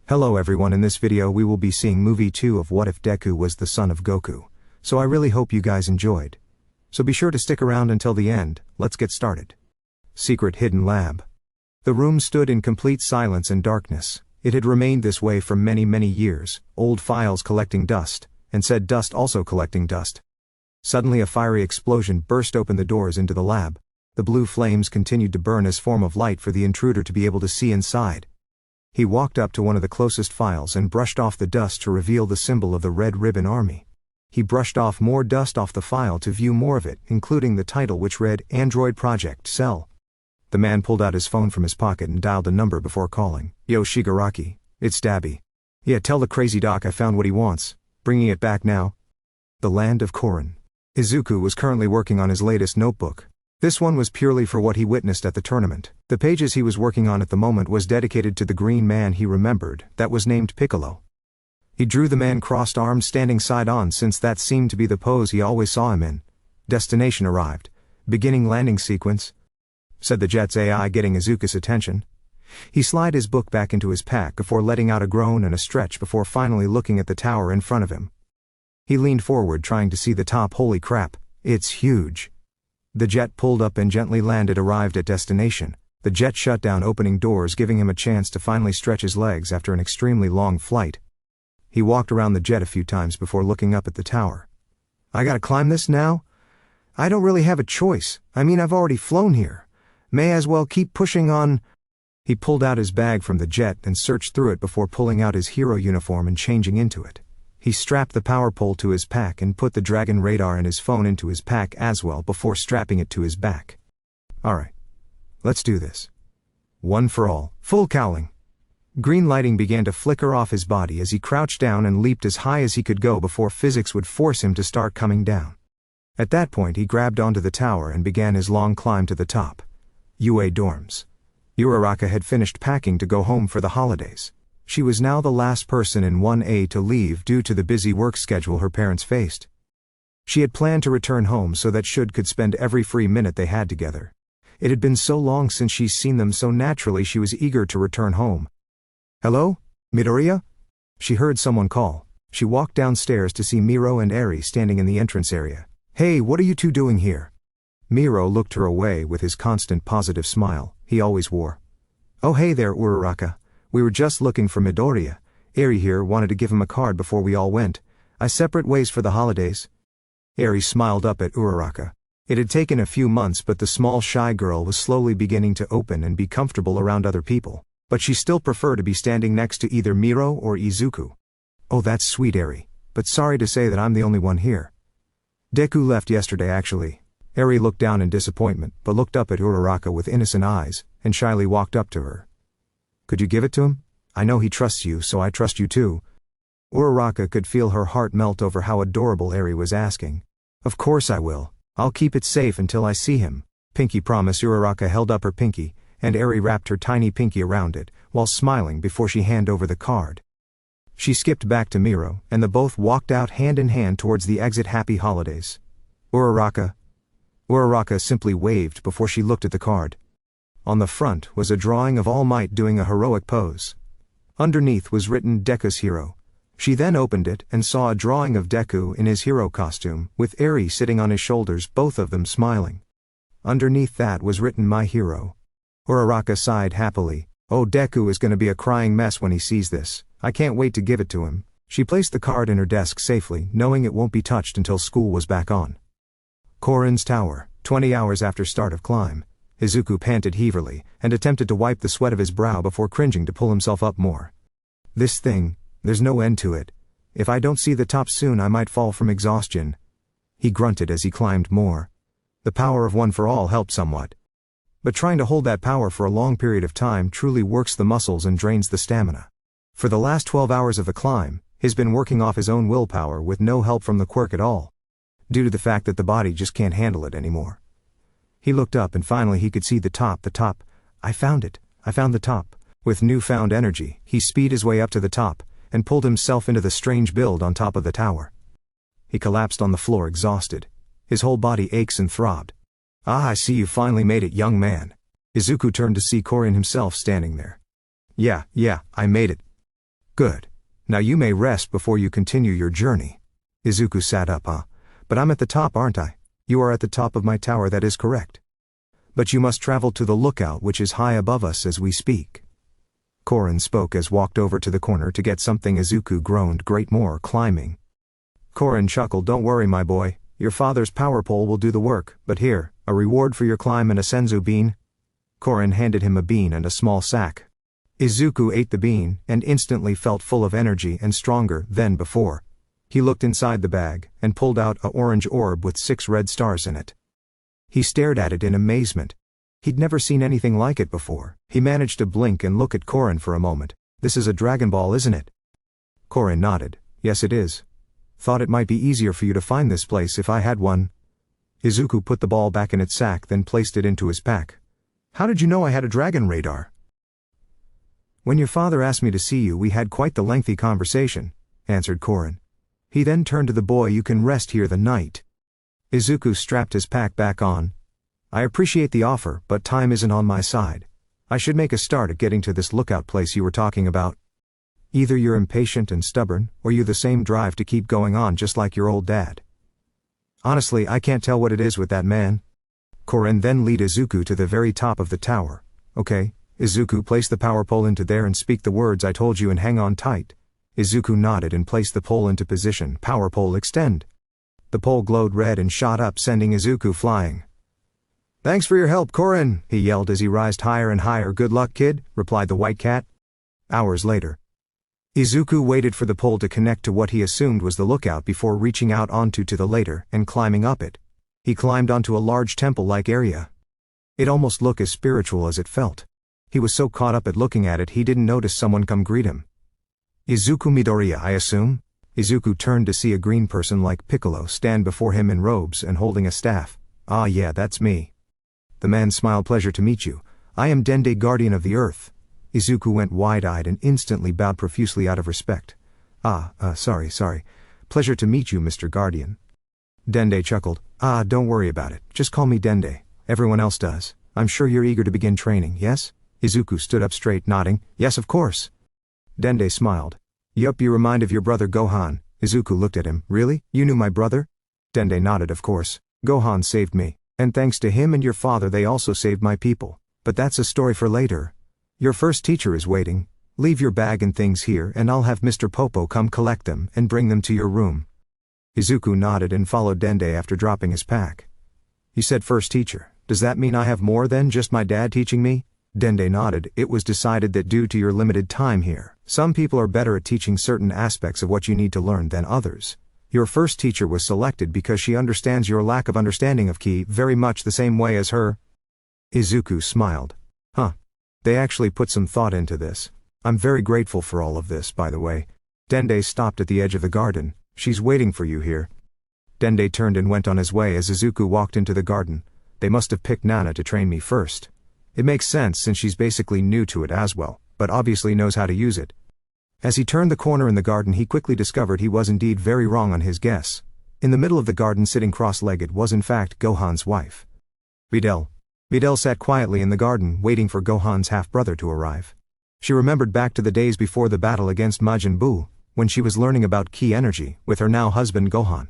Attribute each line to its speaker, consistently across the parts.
Speaker 1: Hello everyone, in this video we will be seeing movie 2 of What If Deku Was the Son of Goku. So I really hope you guys enjoyed. So be sure to stick around until the end. Let's get started. Secret Hidden Lab. The room stood in complete silence and darkness. It had remained this way for many years, old files collecting dust, and said dust also collecting dust. Suddenly a fiery explosion burst open the doors into the lab. The blue flames continued to burn as form of light for the intruder to be able to see inside. He walked up to one of the closest files and brushed off the dust to reveal the symbol of the Red Ribbon Army. He brushed off more dust off the file to view more of it, including the title which read Android Project Cell. The man pulled out his phone from his pocket and dialed a number before calling. Yo Shigaraki, it's Dabby. Yeah, tell the crazy doc I found what he wants. Bringing it back now. The land of Korin. Izuku was currently working on his latest notebook. This one was purely for what he witnessed at the tournament. The pages he was working on at the moment was dedicated to the green man he remembered, that was named Piccolo. He drew the man crossed arms standing side on since that seemed to be the pose he always saw him in. Destination arrived. Beginning landing sequence, said the jet's AI, getting Izuku's attention. He slid his book back into his pack before letting out a groan and a stretch before finally looking at the tower in front of him. He leaned forward trying to see the top. Holy crap, it's huge. The jet pulled up and gently landed. Arrived at destination. The jet shut down, opening doors, giving him a chance to finally stretch his legs after an extremely long flight. He walked around the jet a few times before looking up at the tower. I gotta climb this now? I don't really have a choice. I mean, I've already flown here. May as well keep pushing on. He pulled out his bag from the jet and searched through it before pulling out his hero uniform and changing into it. He strapped the power pole to his pack and put the Dragon radar and his phone into his pack as well before strapping it to his back. Alright. Let's do this. One for all, full cowling. Green lighting began to flicker off his body as he crouched down and leaped as high as he could go before physics would force him to start coming down. At that point he grabbed onto the tower and began his long climb to the top. UA dorms. Uraraka had finished packing to go home for the holidays. She was now the last person in 1A to leave due to the busy work schedule her parents faced. She had planned to return home so that Shud could spend every free minute they had together. It had been so long since she's seen them, so naturally she was eager to return home. Hello? Midoriya? She heard someone call. She walked downstairs to see Miro and Eri standing in the entrance area. Hey, what are you two doing here? Miro looked her away with his constant positive smile he always wore. Oh hey there, Uraraka. We were just looking for Midoriya. Eri here wanted to give him a card before we all went. Separate ways for the holidays. Eri smiled up at Uraraka. It had taken a few months, but the small shy girl was slowly beginning to open and be comfortable around other people. But she still preferred to be standing next to either Miro or Izuku. Oh, that's sweet, Eri. But sorry to say that I'm the only one here. Deku left yesterday actually. Eri looked down in disappointment, but looked up at Uraraka with innocent eyes, and shyly walked up to her. Could you give it to him? I know he trusts you, so I trust you too. Uraraka could feel her heart melt over how adorable Eri was asking. Of course I will. I'll keep it safe until I see him. Pinky promise. Uraraka held up her pinky, and Eri wrapped her tiny pinky around it, while smiling before she handed over the card. She skipped back to Miro, and the both walked out hand in hand towards the exit. Happy holidays. Uraraka simply waved before she looked at the card. On the front was a drawing of All Might doing a heroic pose. Underneath was written Deku's hero. She then opened it and saw a drawing of Deku in his hero costume, with Eri sitting on his shoulders, both of them smiling. Underneath that was written My hero. Uraraka sighed happily. Oh, Deku is gonna be a crying mess when he sees this. I can't wait to give it to him. She placed the card in her desk safely, knowing it won't be touched until school was back on. Korin's tower, 20 hours after start of climb. Izuku panted heavily, and attempted to wipe the sweat of his brow before cringing to pull himself up more. This thing, there's no end to it. If I don't see the top soon I might fall from exhaustion. He grunted as he climbed more. The power of One for All helped somewhat. But trying to hold that power for a long period of time truly works the muscles and drains the stamina. For the last 12 hours of the climb, he's been working off his own willpower with no help from the quirk at all, due to the fact that the body just can't handle it anymore. He looked up and finally he could see the top. I found it. I found the top. With newfound energy, he speeded his way up to the top, and pulled himself into the strange build on top of the tower. He collapsed on the floor exhausted. His whole body aches and throbbed. Ah, I see you finally made it, young man. Izuku turned to see Korin himself standing there. Yeah, I made it. Good. Now you may rest before you continue your journey. Izuku sat up. But I'm at the top, aren't I? You are at the top of my tower, that is correct. But you must travel to the lookout which is high above us as we speak. Korin spoke as walked over to the corner to get something. Izuku groaned, great more climbing. Korin chuckled, don't worry my boy, your father's power pole will do the work, but here, a reward for your climb and a senzu bean. Korin handed him a bean and a small sack. Izuku ate the bean and instantly felt full of energy and stronger than before. He looked inside the bag and pulled out an orange orb with 6 red stars in it. He stared at it in amazement. He'd never seen anything like it before. He managed to blink and look at Korin for a moment. This is a Dragon Ball, isn't it? Korin nodded. Yes, it is. Thought it might be easier for you to find this place if I had one. Izuku put the ball back in its sack, then placed it into his pack. How did you know I had a dragon radar? When your father asked me to see you, we had quite the lengthy conversation, answered Korin. He then turned to the boy, you can rest here the night. Izuku strapped his pack back on. I appreciate the offer, but time isn't on my side. I should make a start at getting to this lookout place you were talking about. Either you're impatient and stubborn, or you the same drive to keep going on just like your old dad. Honestly, I can't tell what it is with that man. Korin then led Izuku to the very top of the tower. Okay, Izuku, place the power pole into there and speak the words I told you and hang on tight. Izuku nodded and placed the pole into position. Power pole, extend. The pole glowed red and shot up, sending Izuku flying. Thanks for your help, Korin, he yelled as he rised higher and higher. Good luck, kid, replied the white cat. Hours later. Izuku waited for the pole to connect to what he assumed was the lookout before reaching out onto the ladder and climbing up it. He climbed onto a large temple-like area. It almost looked as spiritual as it felt. He was so caught up at looking at it he didn't notice someone come greet him. Izuku Midoriya, I assume? Izuku turned to see a green person like Piccolo stand before him in robes and holding a staff. Ah yeah, that's me. The man smiled. Pleasure to meet you. I am Dende, guardian of the earth. Izuku went wide-eyed and instantly bowed profusely out of respect. Sorry. Pleasure to meet you, Mr. Guardian. Dende chuckled. Don't worry about it. Just call me Dende. Everyone else does. I'm sure you're eager to begin training, yes? Izuku stood up straight, nodding. Yes, of course. Dende smiled. Yup, you remind of your brother Gohan. Izuku looked at him. Really? You knew my brother? Dende nodded. Of course. Gohan saved me. And thanks to him and your father they also saved my people. But that's a story for later. Your first teacher is waiting. Leave your bag and things here and I'll have Mr. Popo come collect them and bring them to your room. Izuku nodded and followed Dende after dropping his pack. You said first teacher. Does that mean I have more than just my dad teaching me? Dende nodded. It was decided that due to your limited time here, some people are better at teaching certain aspects of what you need to learn than others. Your first teacher was selected because she understands your lack of understanding of ki very much the same way as her. Izuku smiled. They actually put some thought into this. I'm very grateful for all of this, by the way. Dende stopped at the edge of the garden. She's waiting for you here. Dende turned and went on his way as Izuku walked into the garden. They must have picked Nana to train me first. It makes sense since she's basically new to it as well, but obviously knows how to use it. As he turned the corner in the garden he quickly discovered he was indeed very wrong on his guess. In the middle of the garden sitting cross-legged was in fact Gohan's wife. Videl. Videl sat quietly in the garden waiting for Gohan's half-brother to arrive. She remembered back to the days before the battle against Majin Buu, when she was learning about ki energy with her now husband Gohan.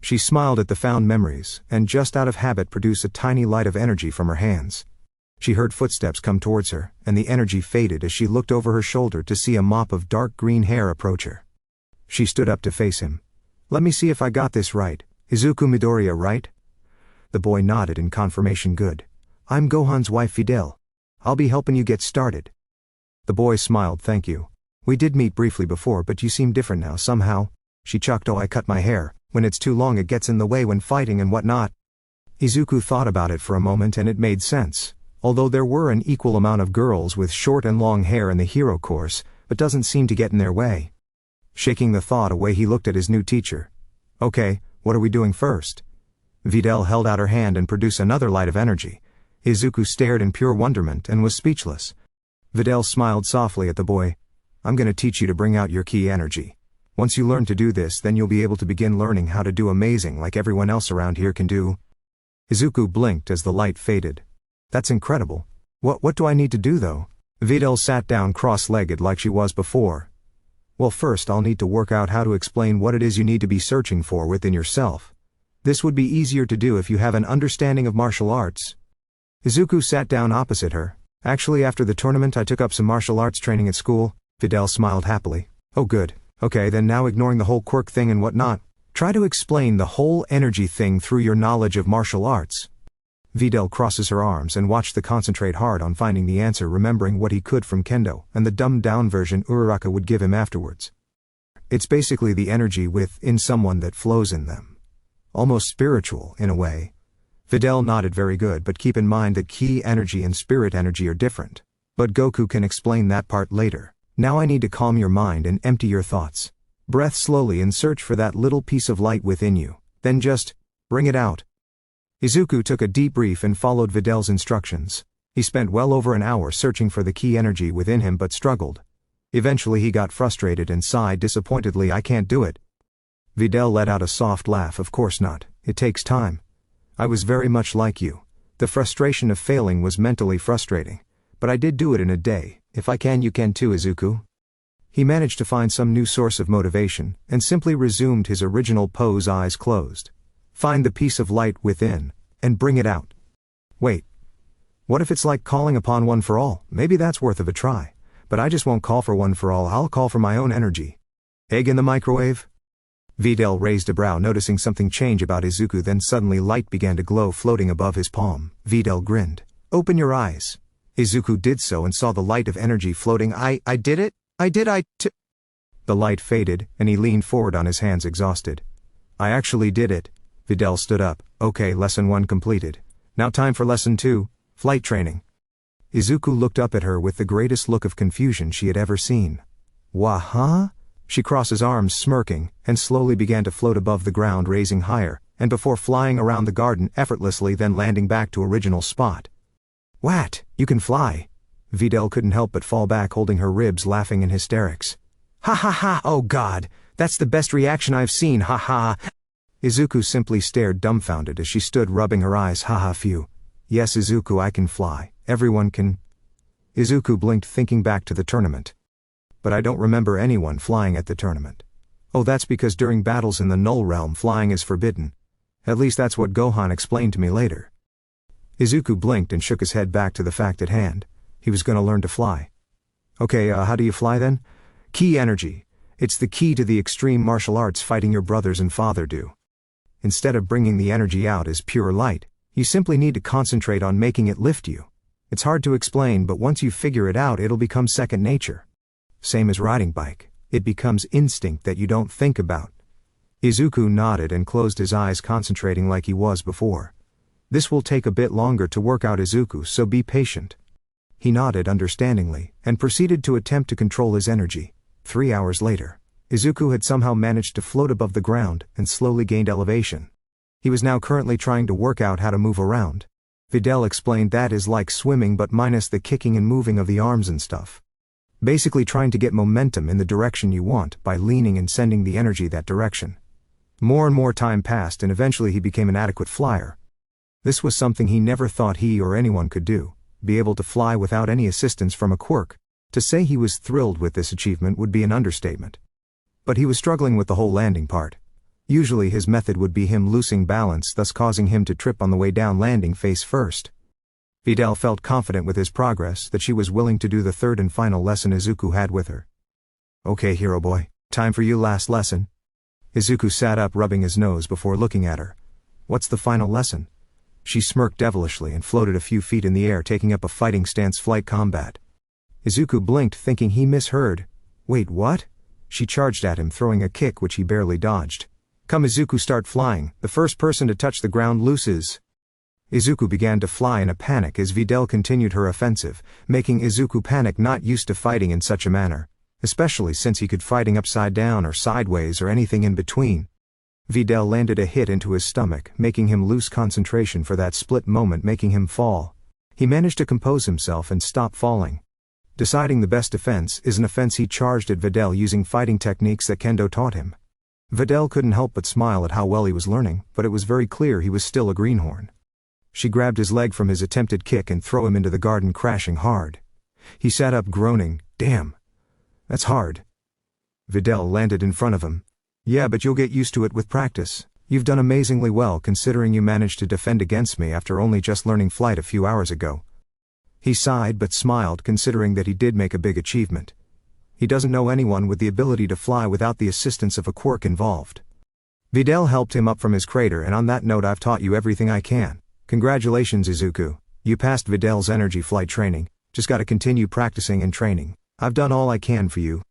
Speaker 1: She smiled at the found memories and just out of habit produced a tiny light of energy from her hands. She heard footsteps come towards her and the energy faded as she looked over her shoulder to see a mop of dark green hair approach her. She stood up to face him. Let me see if I got this right. Izuku Midoriya, right? The boy nodded in confirmation. Good. I'm Gohan's wife Videl. I'll be helping you get started. The boy smiled. Thank you. We did meet briefly before but you seem different now somehow. She chuckled. I cut my hair. When it's too long it gets in the way when fighting and whatnot. Izuku thought about it for a moment and it made sense. Although there were an equal amount of girls with short and long hair in the hero course, but doesn't seem to get in their way. Shaking the thought away he looked at his new teacher. Okay, what are we doing first? Videl held out her hand and produced another light of energy. Izuku stared in pure wonderment and was speechless. Videl smiled softly at the boy. I'm gonna teach you to bring out your ki energy. Once you learn to do this then you'll be able to begin learning how to do amazing like everyone else around here can do. Izuku blinked as the light faded. That's incredible. What do I need to do though? Videl sat down cross-legged like she was before. Well, first I'll need to work out how to explain what it is you need to be searching for within yourself. This would be easier to do if you have an understanding of martial arts. Izuku sat down opposite her. Actually, after the tournament I took up some martial arts training at school. Videl smiled happily. Oh good. Okay, then now ignoring the whole quirk thing and whatnot, try to explain the whole energy thing through your knowledge of martial arts. Videl crosses her arms and watched the concentrate hard on finding the answer, remembering what he could from kendo and the dumbed down version Uraraka would give him afterwards. It's basically the energy within someone that flows in them. Almost spiritual, in a way. Videl nodded. Very good, but keep in mind that ki energy and spirit energy are different. But Goku can explain that part later. Now I need to calm your mind and empty your thoughts. Breath slowly and search for that little piece of light within you. Then just bring it out. Izuku took a deep breath and followed Videl's instructions. He spent well over an hour searching for the ki energy within him but struggled. Eventually he got frustrated and sighed disappointedly. I can't do it. Videl let out a soft laugh. Of course not. It takes time. I was very much like you. The frustration of failing was mentally frustrating. But I did do it in a day. If I can, you can too, Izuku. He managed to find some new source of motivation and simply resumed his original pose, eyes closed. Find the piece of light within, and bring it out. Wait. What if it's like calling upon one for all? Maybe that's worth of a try. But I just won't call for one for all, I'll call for my own energy. Egg in the microwave? Videl raised a brow, noticing something change about Izuku. Then suddenly light began to glow floating above his palm. Videl grinned. Open your eyes. Izuku did so and saw the light of energy floating. I did it? The light faded, and he leaned forward on his hands exhausted. I actually did it. Videl stood up. Okay, lesson 1 completed. Now time for lesson 2, flight training. Izuku looked up at her with the greatest look of confusion she had ever seen. Wah-huh? She crossed his arms, smirking, and slowly began to float above the ground, raising higher, and before flying around the garden effortlessly, then landing back to original spot. What? You can fly? Videl couldn't help but fall back, holding her ribs, laughing in hysterics. Ha ha ha, oh god, that's the best reaction I've seen, ha ha. Izuku simply stared dumbfounded as she stood rubbing her eyes. Haha, phew. Yes, Izuku, I can fly. Everyone can. Izuku blinked, thinking back to the tournament. But I don't remember anyone flying at the tournament. Oh, that's because during battles in the Null Realm flying is forbidden. At least that's what Gohan explained to me later. Izuku blinked and shook his head back to the fact at hand. He was gonna learn to fly. Okay, how do you fly then? Ki energy. It's the key to the extreme martial arts fighting your brothers and father do. Instead of bringing the energy out as pure light, you simply need to concentrate on making it lift you. It's hard to explain, but once you figure it out, it'll become second nature. Same as riding bike. It becomes instinct that you don't think about. Izuku nodded and closed his eyes, concentrating like he was before. This will take a bit longer to work out, Izuku, so be patient. He nodded understandingly, and proceeded to attempt to control his energy. 3 hours later, Izuku had somehow managed to float above the ground and slowly gained elevation. He was now currently trying to work out how to move around. Videl explained that is like swimming but minus the kicking and moving of the arms and stuff. Basically trying to get momentum in the direction you want by leaning and sending the energy that direction. More and more time passed and eventually he became an adequate flyer. This was something he never thought he or anyone could do, be able to fly without any assistance from a quirk. To say he was thrilled with this achievement would be an understatement. But he was struggling with the whole landing part. Usually his method would be him losing balance, thus causing him to trip on the way down, landing face first. Videl felt confident with his progress that she was willing to do the third and final lesson Izuku had with her. Okay, hero boy, time for you last lesson. Izuku sat up, rubbing his nose before looking at her. What's the final lesson? She smirked devilishly and floated a few feet in the air, taking up a fighting stance, flight combat. Izuku blinked, thinking he misheard. Wait, what? She charged at him, throwing a kick which he barely dodged. Come Izuku, start flying. The first person to touch the ground loses. Izuku began to fly in a panic as Videl continued her offensive, making Izuku panic, not used to fighting in such a manner, especially since he could fighting upside down or sideways or anything in between. Videl landed a hit into his stomach, making him lose concentration for that split moment, making him fall. He managed to compose himself and stop falling. Deciding the best defense is an offense, he charged at Videl using fighting techniques that Kendo taught him. Videl couldn't help but smile at how well he was learning, but it was very clear he was still a greenhorn. She grabbed his leg from his attempted kick and threw him into the garden, crashing hard. He sat up, groaning, damn. That's hard. Videl landed in front of him. Yeah, but you'll get used to it with practice. You've done amazingly well considering you managed to defend against me after only just learning flight a few hours ago. He sighed but smiled considering that he did make a big achievement. He doesn't know anyone with the ability to fly without the assistance of a quirk involved. Videl helped him up from his crater, and on that note, I've taught you everything I can. Congratulations, Izuku. You passed Videl's energy flight training. Just gotta continue practicing and training. I've done all I can for you.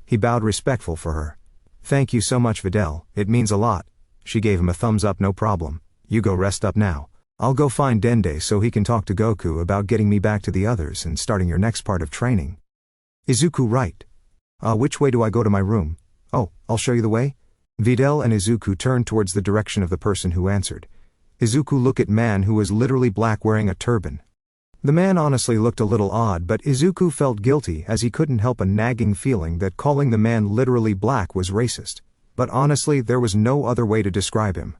Speaker 1: He bowed respectful for her. Thank you so much, Videl. It means a lot. She gave him a thumbs up. No problem. You go rest up now. I'll go find Dende so he can talk to Goku about getting me back to the others and starting your next part of training. Izuku, right. Which way do I go to my room? Oh, I'll show you the way. Videl and Izuku turned towards the direction of the person who answered. Izuku looked at man who was literally black wearing a turban. The man honestly looked a little odd, but Izuku felt guilty as he couldn't help a nagging feeling that calling the man literally black was racist. But honestly, there was no other way to describe him.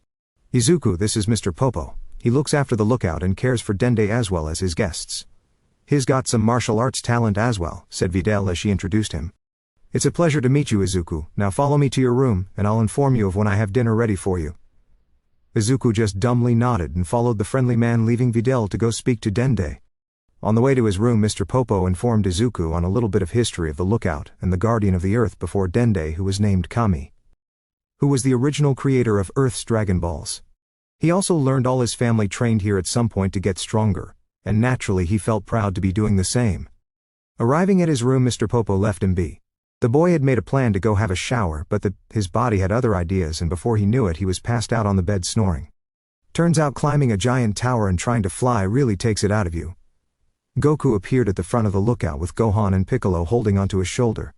Speaker 1: Izuku, this is Mr. Popo. He looks after the lookout and cares for Dende as well as his guests. He's got some martial arts talent as well, said Videl as she introduced him. It's a pleasure to meet you, Izuku. Now follow me to your room, and I'll inform you of when I have dinner ready for you. Izuku just dumbly nodded and followed the friendly man, leaving Videl to go speak to Dende. On the way to his room, Mr. Popo informed Izuku on a little bit of history of the lookout and the guardian of the earth before Dende, who was named Kami, who was the original creator of Earth's Dragon Balls. He also learned all his family trained here at some point to get stronger, and naturally he felt proud to be doing the same. Arriving at his room, Mr. Popo left him be. The boy had made a plan to go have a shower, but his body had other ideas, and before he knew it he was passed out on the bed snoring. Turns out climbing a giant tower and trying to fly really takes it out of you. Goku appeared at the front of the lookout with Gohan and Piccolo holding onto his shoulder.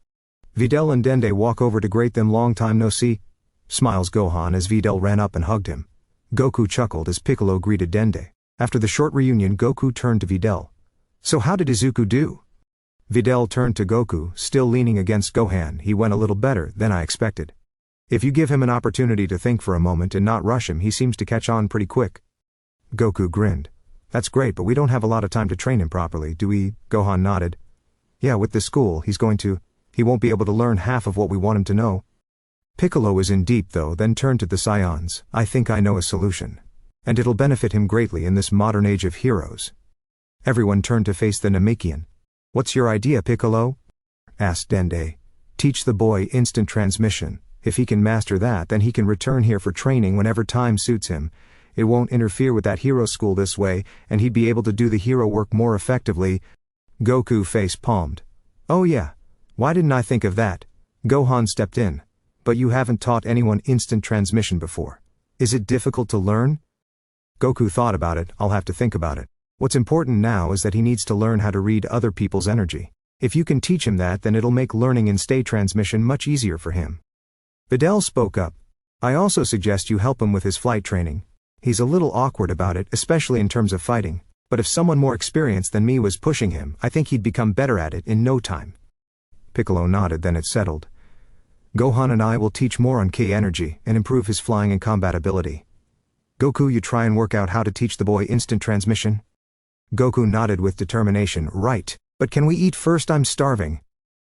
Speaker 1: Videl and Dende walk over to greet them. Long time no see. Smiles Gohan as Videl ran up and hugged him. Goku chuckled as Piccolo greeted Dende. After the short reunion, Goku turned to Videl. So how did Izuku do? Videl turned to Goku, still leaning against Gohan. He went a little better than I expected. If you give him an opportunity to think for a moment and not rush him, he seems to catch on pretty quick. Goku grinned. That's great, but we don't have a lot of time to train him properly, do we? Gohan nodded. Yeah, with this school, he won't be able to learn half of what we want him to know. Piccolo was in deep though, then turned to the Saiyans. I think I know a solution. And it'll benefit him greatly in this modern age of heroes. Everyone turned to face the Namekian. What's your idea, Piccolo? Asked Dende. Teach the boy instant transmission. If he can master that, then he can return here for training whenever time suits him. It won't interfere with that hero school this way, and he'd be able to do the hero work more effectively. Goku face palmed. Oh yeah. Why didn't I think of that? Gohan stepped in. But you haven't taught anyone instant transmission before. Is it difficult to learn? Goku thought about it. I'll have to think about it. What's important now is that he needs to learn how to read other people's energy. If you can teach him that, then it'll make learning in state transmission much easier for him. Videl spoke up. I also suggest you help him with his flight training. He's a little awkward about it, especially in terms of fighting, but if someone more experienced than me was pushing him, I think he'd become better at it in no time. Piccolo nodded, then it settled. Gohan and I will teach more on Ki energy and improve his flying and combat ability. Goku, you try and work out how to teach the boy instant transmission? Goku nodded with determination. Right, but can we eat first? I'm starving.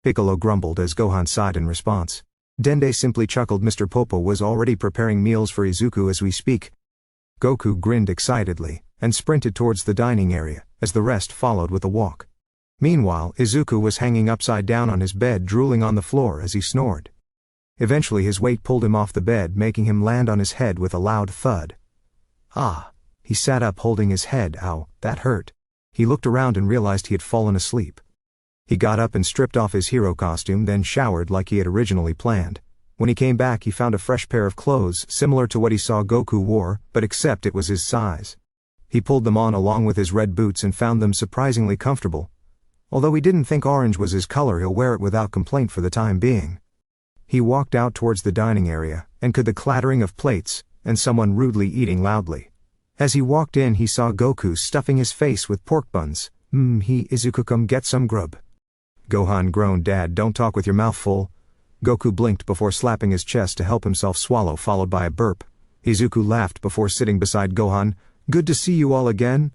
Speaker 1: Piccolo grumbled as Gohan sighed in response. Dende simply chuckled. Mr. Popo was already preparing meals for Izuku as we speak. Goku grinned excitedly and sprinted towards the dining area, as the rest followed with a walk. Meanwhile, Izuku was hanging upside down on his bed, drooling on the floor as he snored. Eventually his weight pulled him off the bed, making him land on his head with a loud thud. Ah! He sat up holding his head. Ow, that hurt. He looked around and realized he had fallen asleep. He got up and stripped off his hero costume, then showered like he had originally planned. When he came back, he found a fresh pair of clothes similar to what he saw Goku wore, but except it was his size. He pulled them on along with his red boots and found them surprisingly comfortable. Although he didn't think orange was his color, he'll wear it without complaint for the time being. He walked out towards the dining area, and could the clattering of plates, and someone rudely eating loudly. As he walked in, he saw Goku stuffing his face with pork buns. Izuku, come get some grub. Gohan groaned. Dad, don't talk with your mouth full. Goku blinked before slapping his chest to help himself swallow, followed by a burp. Izuku laughed before sitting beside Gohan. Good to see you all again.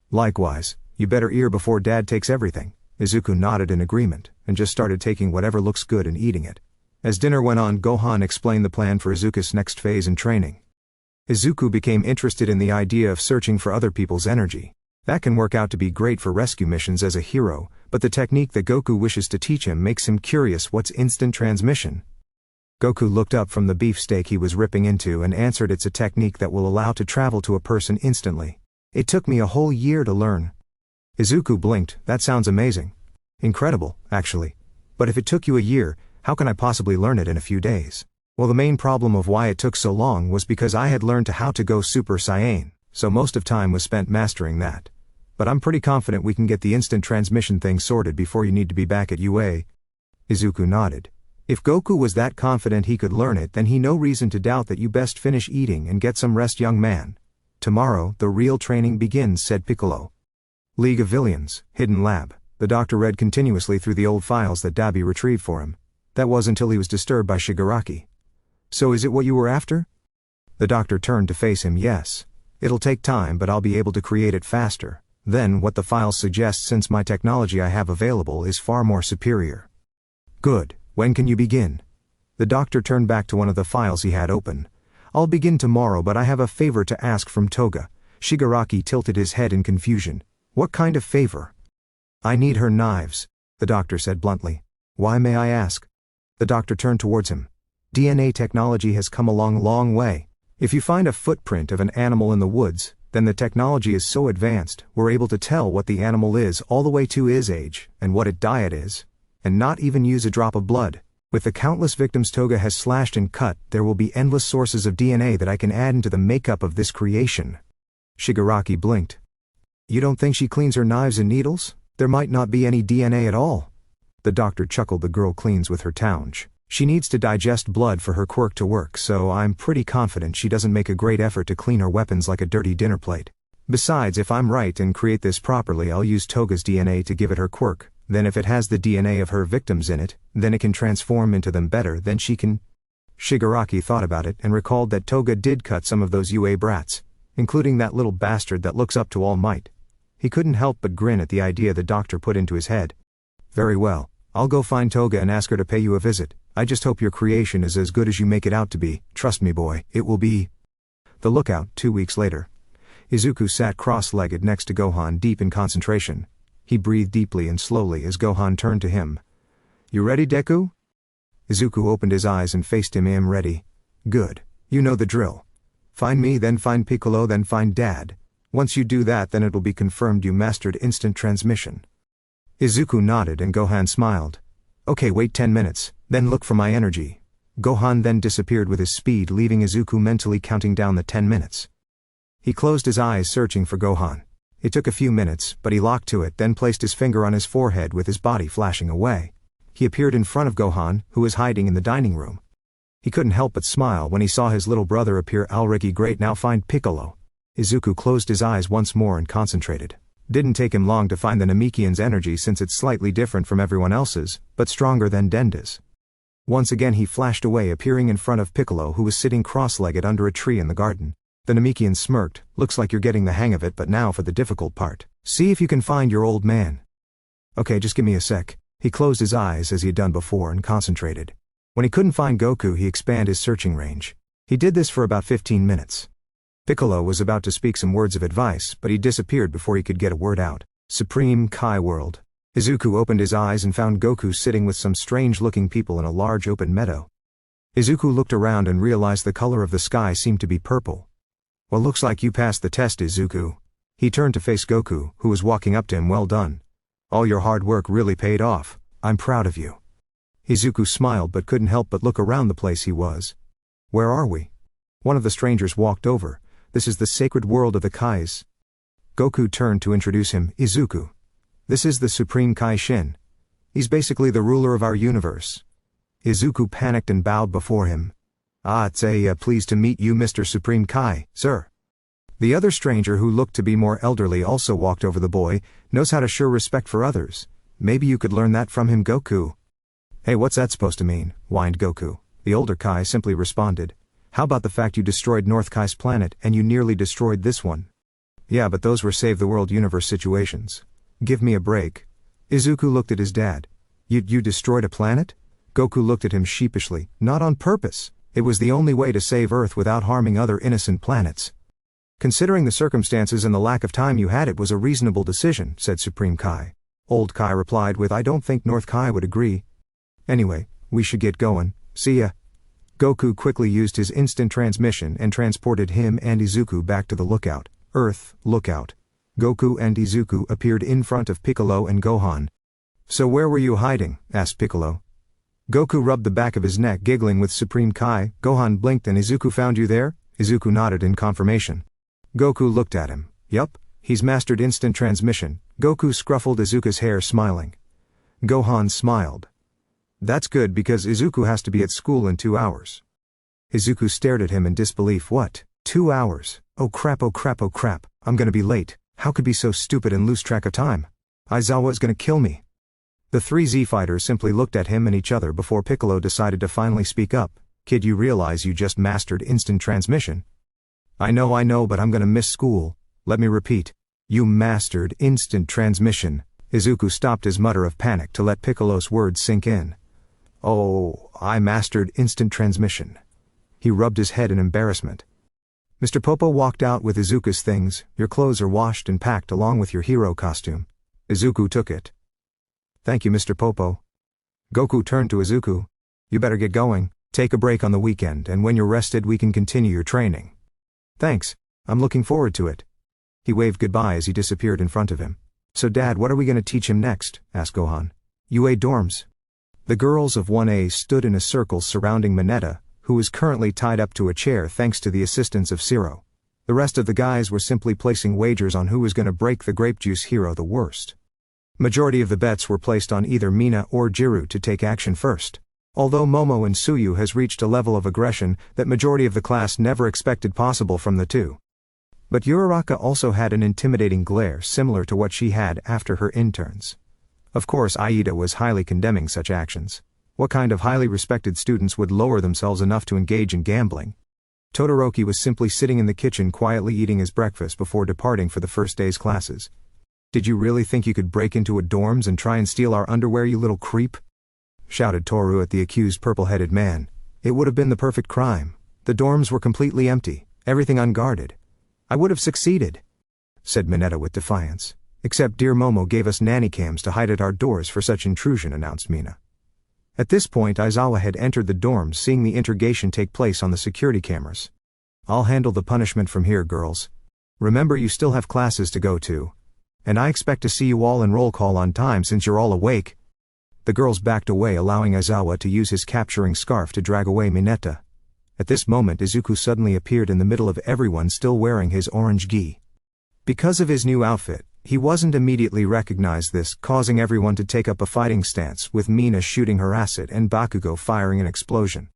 Speaker 1: Likewise, you better eat before Dad takes everything. Izuku nodded in agreement, and just started taking whatever looks good and eating it. As dinner went on, Gohan explained the plan for Izuku's next phase in training. Izuku became interested in the idea of searching for other people's energy. That can work out to be great for rescue missions as a hero, but the technique that Goku wishes to teach him makes him curious. What's instant transmission? Goku looked up from the beefsteak he was ripping into and answered, it's a technique that will allow to travel to a person instantly. It took me a whole year to learn. Izuku blinked. That sounds amazing. Incredible, actually. But if it took you a year, how can I possibly learn it in a few days? Well, the main problem of why it took so long was because I had learned how to go Super Saiyan, so most of time was spent mastering that. But I'm pretty confident we can get the instant transmission thing sorted before you need to be back at UA. Izuku nodded. If Goku was that confident he could learn it, then he no reason to doubt that you best finish eating and get some rest, young man. Tomorrow, the real training begins, said Piccolo. League of Villains, Hidden Lab. The doctor read continuously through the old files that Dabi retrieved for him. That was until he was disturbed by Shigaraki. So is it what you were after? The doctor turned to face him. Yes. It'll take time, but I'll be able to create it faster. Then what the files suggest, since my technology I have available is far more superior. Good. When can you begin? The doctor turned back to one of the files he had open. I'll begin tomorrow, but I have a favor to ask from Toga. Shigaraki tilted his head in confusion. What kind of favor? I need her knives, the doctor said bluntly. Why, may I ask? The doctor turned towards him. DNA technology has come a long way. If you find a footprint of an animal in the woods, then the technology is so advanced, we're able to tell what the animal is all the way to its age, and what its diet is. And not even use a drop of blood. With the countless victims Toga has slashed and cut, there will be endless sources of DNA that I can add into the makeup of this creation. Shigaraki blinked. You don't think she cleans her knives and needles? There might not be any DNA at all. The doctor chuckled. The girl cleans with her tongue. She needs to digest blood for her quirk to work, so I'm pretty confident she doesn't make a great effort to clean her weapons like a dirty dinner plate. Besides, if I'm right and create this properly, I'll use Toga's DNA to give it her quirk. Then if it has the DNA of her victims in it, then it can transform into them better than she can. Shigaraki thought about it and recalled that Toga did cut some of those UA brats, including that little bastard that looks up to All Might. He couldn't help but grin at the idea the doctor put into his head. Very well, I'll go find Toga and ask her to pay you a visit. I just hope your creation is as good as you make it out to be. Trust me, boy, it will be. The Lookout, 2 weeks later. Izuku sat cross-legged next to Gohan, deep in concentration. He breathed deeply and slowly as Gohan turned to him. You ready, Deku? Izuku opened his eyes and faced him. I'm ready. Good. You know the drill. Find me, then find Piccolo, then find Dad. Once you do that, then it'll be confirmed you mastered instant transmission. Izuku nodded and Gohan smiled. Okay, wait 10 minutes, then look for my energy. Gohan then disappeared with his speed, leaving Izuku mentally counting down the 10 minutes. He closed his eyes, searching for Gohan. It took a few minutes, but he locked to it, then placed his finger on his forehead with his body flashing away. He appeared in front of Gohan, who was hiding in the dining room. He couldn't help but smile when he saw his little brother appear. Already great, now find Piccolo. Izuku closed his eyes once more and concentrated. Didn't take him long to find the Namekian's energy, since it's slightly different from everyone else's, but stronger than Denda's. Once again he flashed away, appearing in front of Piccolo, who was sitting cross-legged under a tree in the garden. The Namekian smirked. Looks like you're getting the hang of it, but now for the difficult part. See if you can find your old man. Okay, just give me a sec. He closed his eyes as he had done before and concentrated. When he couldn't find Goku, he expanded his searching range. He did this for about 15 minutes. Piccolo was about to speak some words of advice, but he disappeared before he could get a word out. Supreme Kai World. Izuku opened his eyes and found Goku sitting with some strange-looking people in a large open meadow. Izuku looked around and realized the color of the sky seemed to be purple. Well, looks like you passed the test, Izuku. He turned to face Goku, who was walking up to him. Well done. All your hard work really paid off. I'm proud of you. Izuku smiled but couldn't help but look around the place he was. Where are we? One of the strangers walked over. This is the sacred world of the Kais. Goku turned to introduce him. Izuku. This is the Supreme Kai Shin. He's basically the ruler of our universe. Izuku panicked and bowed before him. It's pleased to meet you, Mr. Supreme Kai, sir. The other stranger, who looked to be more elderly, also walked over. The boy knows how to show respect for others. Maybe you could learn that from him, Goku. Hey, what's that supposed to mean? Whined Goku. The older Kai simply responded. How about the fact you destroyed North Kai's planet and you nearly destroyed this one? Yeah, but those were save the world universe situations. Give me a break. Izuku looked at his dad. You destroyed a planet? Goku looked at him sheepishly. Not on purpose. It was the only way to save Earth without harming other innocent planets. Considering the circumstances and the lack of time you had, it was a reasonable decision, said Supreme Kai. Old Kai replied with, I don't think North Kai would agree. Anyway, we should get going. See ya. Goku quickly used his instant transmission and transported him and Izuku back to the lookout. Earth, lookout. Goku and Izuku appeared in front of Piccolo and Gohan. So where were you hiding? Asked Piccolo. Goku rubbed the back of his neck, giggling with Supreme Kai. Gohan blinked. And Izuku found you there? Izuku nodded in confirmation. Goku looked at him. Yup, he's mastered instant transmission. Goku scruffled Izuku's hair, smiling. Gohan smiled. That's good because Izuku has to be at school in 2 hours. Izuku stared at him in disbelief. What? 2 hours? Oh crap, oh crap, oh crap. I'm gonna be late. How could be so stupid and lose track of time? Aizawa is gonna kill me. The three Z-fighters simply looked at him and each other before Piccolo decided to finally speak up. Kid, you realize you just mastered instant transmission? I know, but I'm gonna miss school. Let me repeat. You mastered instant transmission. Izuku stopped his mutter of panic to let Piccolo's words sink in. Oh, I mastered instant transmission. He rubbed his head in embarrassment. Mr. Popo walked out with Izuku's things. Your clothes are washed and packed along with your hero costume. Izuku took it. Thank you, Mr. Popo. Goku turned to Izuku. You better get going. Take a break on the weekend, and when you're rested we can continue your training. Thanks. I'm looking forward to it. He waved goodbye as he disappeared in front of him. So Dad, what are we going to teach him next? Asked Gohan. UA dorms. The girls of 1A stood in a circle surrounding Mineta, who was currently tied up to a chair thanks to the assistance of Zero. The rest of the guys were simply placing wagers on who was going to break the grape juice hero the worst. Majority of the bets were placed on either Mina or Jiru to take action first. Although Momo and Suyu has reached a level of aggression that majority of the class never expected possible from the two. But Uraraka also had an intimidating glare similar to what she had after her interns. Of course, Aida was highly condemning such actions. What kind of highly respected students would lower themselves enough to engage in gambling? Todoroki was simply sitting in the kitchen quietly eating his breakfast before departing for the first day's classes. Did you really think you could break into a dorms and try and steal our underwear, you little creep? Shouted Toru at the accused purple-headed man. It would have been the perfect crime. The dorms were completely empty, everything unguarded. I would have succeeded, said Mineta with defiance. Except dear Momo gave us nanny cams to hide at our doors for such intrusion, announced Mina. At this point Aizawa had entered the dorms, seeing the interrogation take place on the security cameras. I'll handle the punishment from here, girls. Remember, you still have classes to go to. And I expect to see you all in roll call on time since you're all awake. The girls backed away, allowing Aizawa to use his capturing scarf to drag away Mineta. At this moment Izuku suddenly appeared in the middle of everyone, still wearing his orange gi. Because of his new outfit, he wasn't immediately recognized, this causing everyone to take up a fighting stance, with Mina shooting her acid and Bakugo firing an explosion.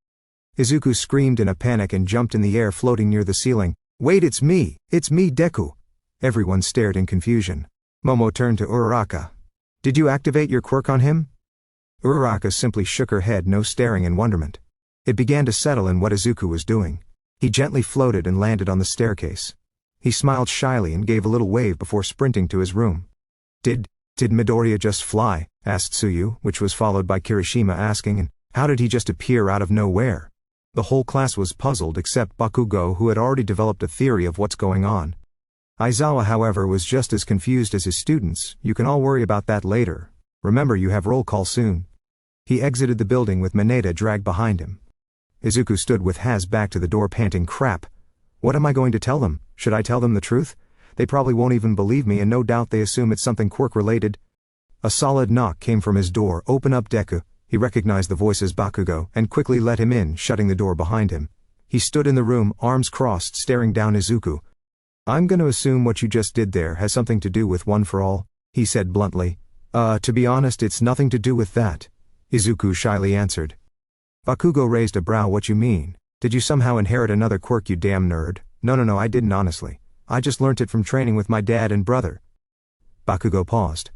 Speaker 1: Izuku screamed in a panic and jumped in the air, floating near the ceiling. Wait, it's me, Deku. Everyone stared in confusion. Momo turned to Uraraka. Did you activate your quirk on him? Uraraka simply shook her head, no, staring in wonderment. It began to settle in what Izuku was doing. He gently floated and landed on the staircase. He smiled shyly and gave a little wave before sprinting to his room. Did Midoriya just fly? Asked Suyu, which was followed by Kirishima asking, and how did he just appear out of nowhere? The whole class was puzzled except Bakugo, who had already developed a theory of what's going on. Aizawa, however, was just as confused as his students. You can all worry about that later. Remember, you have roll call soon. He exited the building with Mineta dragged behind him. Izuku stood with Haz back to the door, panting, crap. What am I going to tell them? Should I tell them the truth? They probably won't even believe me, and no doubt they assume it's something quirk related. A solid knock came from his door. Open up, Deku. He recognized the voice as Bakugo and quickly let him in, shutting the door behind him. He stood in the room, arms crossed, staring down Izuku. I'm gonna assume what you just did there has something to do with One for All, he said bluntly. To be honest, it's nothing to do with that, Izuku shyly answered. Bakugo raised a brow. What you mean? Did you somehow inherit another quirk, you damn nerd? No, I didn't, honestly. I just learnt it from training with my dad and brother. Bakugo paused.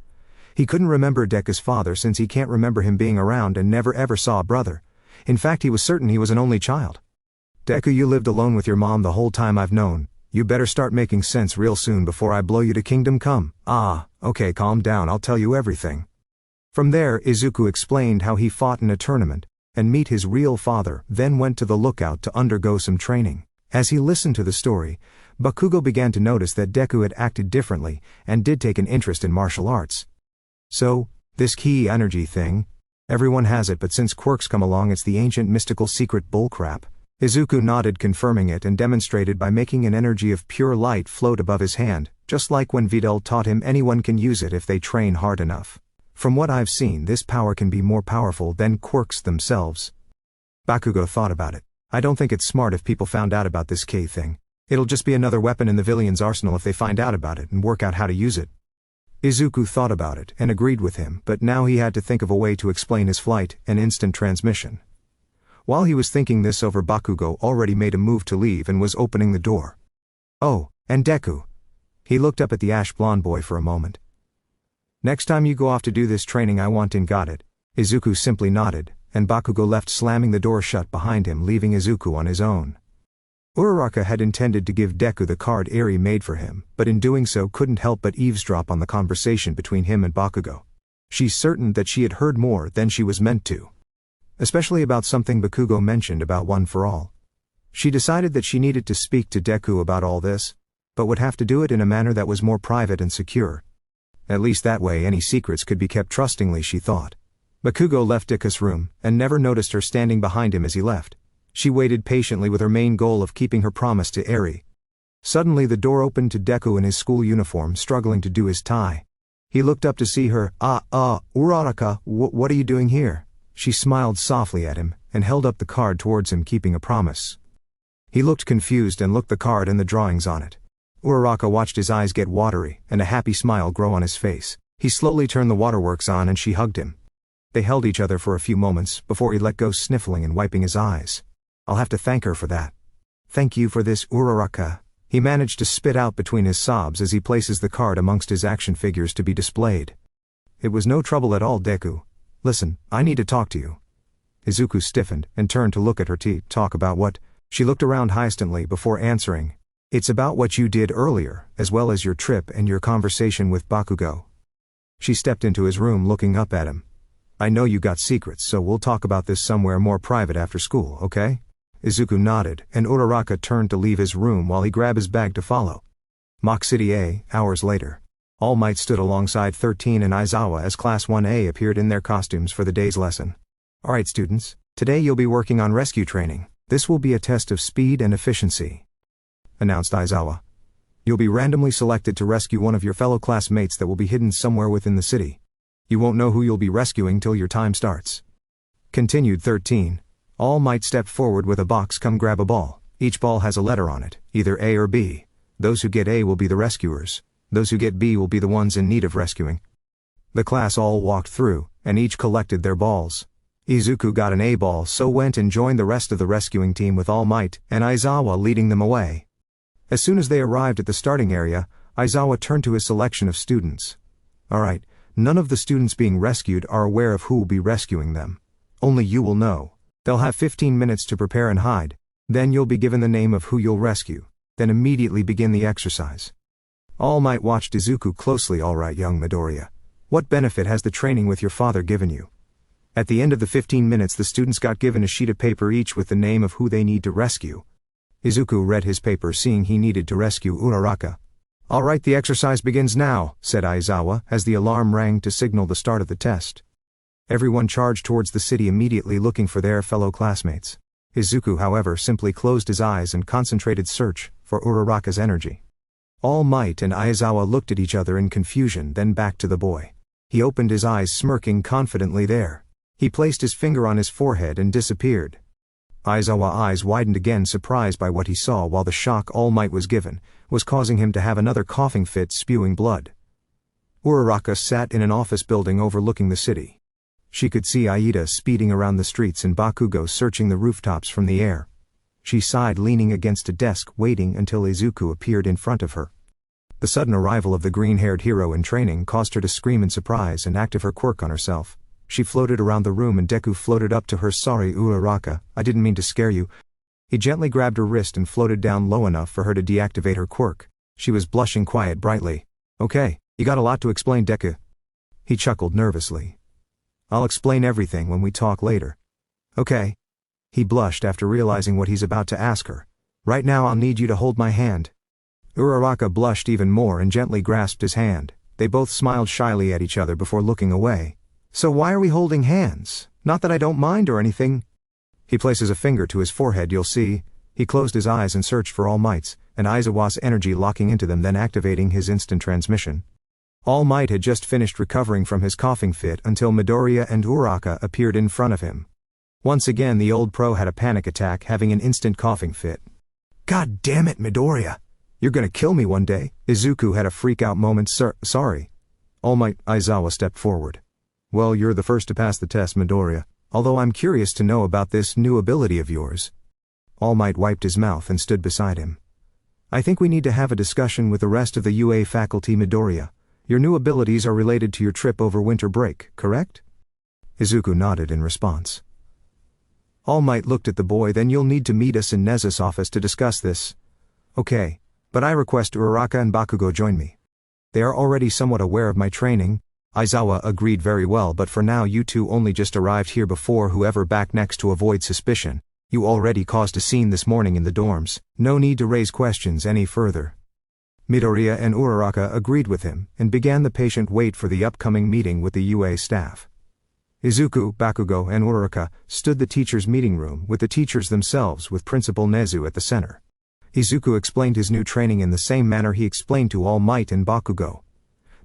Speaker 1: He couldn't remember Deku's father since he can't remember him being around and never ever saw a brother. In fact, he was certain he was an only child. Deku, you lived alone with your mom the whole time I've known. You better start making sense real soon before I blow you to Kingdom Come. Okay, calm down, I'll tell you everything. From there, Izuku explained how he fought in a tournament, and meet his real father, then went to the lookout to undergo some training. As he listened to the story, Bakugo began to notice that Deku had acted differently, and did take an interest in martial arts. So, this key energy thing, everyone has it, but since Quirks come along it's the ancient mystical secret bullcrap. Izuku nodded, confirming it, and demonstrated by making an energy of pure light float above his hand, just like when Videl taught him anyone can use it if they train hard enough. From what I've seen, this power can be more powerful than Quirks themselves. Bakugo thought about it. I don't think it's smart if people found out about this K thing. It'll just be another weapon in the villain's arsenal if they find out about it and work out how to use it. Izuku thought about it and agreed with him, but now he had to think of a way to explain his flight and instant transmission. While he was thinking this over, Bakugo already made a move to leave and was opening the door. Oh, and Deku. He looked up at the ash blonde boy for a moment. Next time you go off to do this training I want in, got it? Izuku simply nodded, and Bakugo left, slamming the door shut behind him, leaving Izuku on his own. Uraraka had intended to give Deku the card Eri made for him, but in doing so couldn't help but eavesdrop on the conversation between him and Bakugo. She's certain that she had heard more than she was meant to. Especially about something Bakugo mentioned about One for All. She decided that she needed to speak to Deku about all this, but would have to do it in a manner that was more private and secure. At least that way any secrets could be kept trustingly, she thought. Bakugo left Deku's room, and never noticed her standing behind him as he left. She waited patiently with her main goal of keeping her promise to Eri. Suddenly the door opened to Deku in his school uniform, struggling to do his tie. He looked up to see her. Uraraka, what are you doing here? She smiled softly at him, and held up the card towards him, keeping a promise. He looked confused and looked the card and the drawings on it. Uraraka watched his eyes get watery, and a happy smile grow on his face. He slowly turned the waterworks on and she hugged him. They held each other for a few moments, before he let go, sniffling and wiping his eyes. I'll have to thank her for that. Thank you for this, Uraraka. He managed to spit out between his sobs as he places the card amongst his action figures to be displayed. It was no trouble at all, Deku. Listen, I need to talk to you. Izuku stiffened, and turned to look at her. Talk about what? She looked around hesitantly before answering. It's about what you did earlier, as well as your trip and your conversation with Bakugo. She stepped into his room, looking up at him. I know you got secrets, so we'll talk about this somewhere more private after school, okay? Izuku nodded, and Uraraka turned to leave his room while he grabbed his bag to follow. Mach City A, hours later. All Might stood alongside 13 and Aizawa as Class 1A appeared in their costumes for the day's lesson. Alright students, today you'll be working on rescue training. This will be a test of speed and efficiency, announced Aizawa. You'll be randomly selected to rescue one of your fellow classmates that will be hidden somewhere within the city. You won't know who you'll be rescuing till your time starts. Continued 13. All Might stepped forward with a box. Come grab a ball. Each ball has a letter on it, either A or B. Those who get A will be the rescuers. Those who get B will be the ones in need of rescuing. The class all walked through, and each collected their balls. Izuku got an A ball, so went and joined the rest of the rescuing team with All Might and Aizawa leading them away. As soon as they arrived at the starting area, Aizawa turned to his selection of students. Alright, none of the students being rescued are aware of who will be rescuing them. Only you will know. They'll have 15 minutes to prepare and hide. Then you'll be given the name of who you'll rescue. Then immediately begin the exercise. All Might watched Izuku closely. Alright, young Midoriya. What benefit has the training with your father given you? At the end of the 15 minutes the students got given a sheet of paper each with the name of who they need to rescue. Izuku read his paper, seeing he needed to rescue Uraraka. Alright, the exercise begins now, said Aizawa as the alarm rang to signal the start of the test. Everyone charged towards the city immediately, looking for their fellow classmates. Izuku, however, simply closed his eyes and concentrated search for Uraraka's energy. All Might and Aizawa looked at each other in confusion, then back to the boy. He opened his eyes, smirking confidently there. He placed his finger on his forehead and disappeared. Aizawa's eyes widened again, surprised by what he saw, while the shock All Might was given was causing him to have another coughing fit, spewing blood. Uraraka sat in an office building overlooking the city. She could see Aida speeding around the streets and Bakugo searching the rooftops from the air. She sighed, leaning against a desk, waiting until Izuku appeared in front of her. The sudden arrival of the green-haired hero in training caused her to scream in surprise and active her quirk on herself. She floated around the room and Deku floated up to her. Sorry, Uraraka, I didn't mean to scare you. He gently grabbed her wrist and floated down low enough for her to deactivate her quirk. She was blushing brightly. Okay, you got a lot to explain, Deku. He chuckled nervously. I'll explain everything when we talk later. Okay. He blushed after realizing what he's about to ask her. Right now I'll need you to hold my hand. Uraraka blushed even more and gently grasped his hand. They both smiled shyly at each other before looking away. So why are we holding hands? Not that I don't mind or anything. He places a finger to his forehead, you'll see. He closed his eyes and searched for All Might's, and Aizawa's energy locking into them, then activating his instant transmission. All Might had just finished recovering from his coughing fit until Midoriya and Uraraka appeared in front of him. Once again the old pro had a panic attack, having an instant coughing fit. God damn it, Midoriya! You're gonna kill me one day. Izuku had a freak-out moment. Sorry. All Might. Aizawa stepped forward. Well, you're the first to pass the test, Midoriya, although I'm curious to know about this new ability of yours. All Might wiped his mouth and stood beside him. I think we need to have a discussion with the rest of the UA faculty, Midoriya. Your new abilities are related to your trip over winter break, correct? Izuku nodded in response. All Might looked at the boy. Then you'll need to meet us in Nezu's office to discuss this. Okay. But I request Uraraka and Bakugo join me. They are already somewhat aware of my training. Aizawa agreed. Very well, but for now you two only just arrived here before whoever back next to avoid suspicion. You already caused a scene this morning in the dorms. No need to raise questions any further. Midoriya and Uraraka agreed with him, and began the patient wait for the upcoming meeting with the UA staff. Izuku, Bakugo, and Uraraka stood the teachers' meeting room with the teachers themselves, with Principal Nezu at the center. Izuku explained his new training in the same manner he explained to All Might and Bakugo.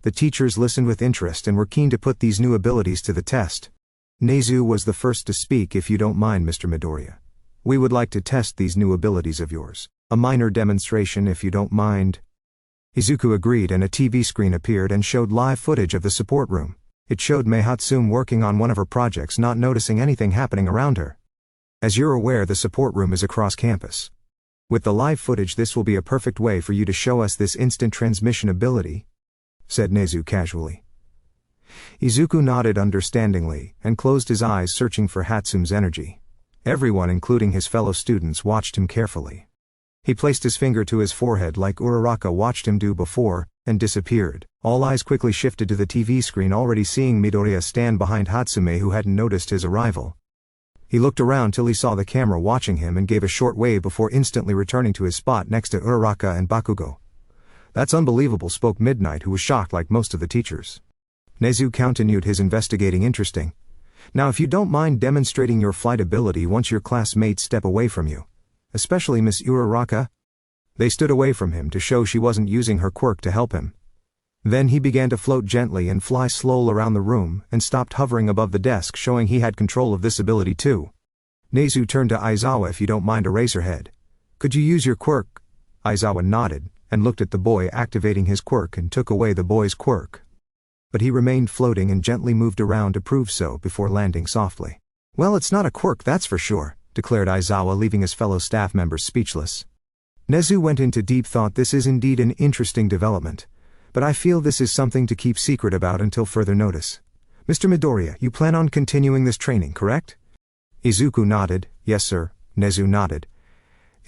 Speaker 1: The teachers listened with interest and were keen to put these new abilities to the test. Nezu was the first to speak. If you don't mind, Mr. Midoriya, we would like to test these new abilities of yours. A minor demonstration if you don't mind. Izuku agreed, and a TV screen appeared and showed live footage of the support room. It showed Mei Hatsume working on one of her projects, not noticing anything happening around her. As you're aware, the support room is across campus. With the live footage, this will be a perfect way for you to show us this instant transmission ability, said Nezu casually. Izuku nodded understandingly, and closed his eyes, searching for Hatsume's energy. Everyone, including his fellow students, watched him carefully. He placed his finger to his forehead like Uraraka watched him do before, and disappeared. All eyes quickly shifted to the TV screen, already seeing Midoriya stand behind Hatsume, who hadn't noticed his arrival. He looked around till he saw the camera watching him and gave a short wave before instantly returning to his spot next to Uraraka and Bakugo. That's unbelievable, spoke Midnight, who was shocked like most of the teachers. Nezu continued his investigating. Interesting. Now if you don't mind demonstrating your flight ability once your classmates step away from you. Especially Miss Uraraka. They stood away from him to show she wasn't using her quirk to help him. Then he began to float gently and fly slow around the room, and stopped hovering above the desk, showing he had control of this ability too. Nezu turned to Aizawa. If you don't mind, Eraserhead, could you use your quirk? Aizawa nodded, and looked at the boy activating his quirk, and took away the boy's quirk. But he remained floating and gently moved around to prove so before landing softly. Well, it's not a quirk, that's for sure, declared Aizawa, leaving his fellow staff members speechless. Nezu went into deep thought. This is indeed an interesting development, but I feel this is something to keep secret about until further notice. Mr. Midoriya, you plan on continuing this training, correct? Izuku nodded. Yes, sir. Nezu nodded.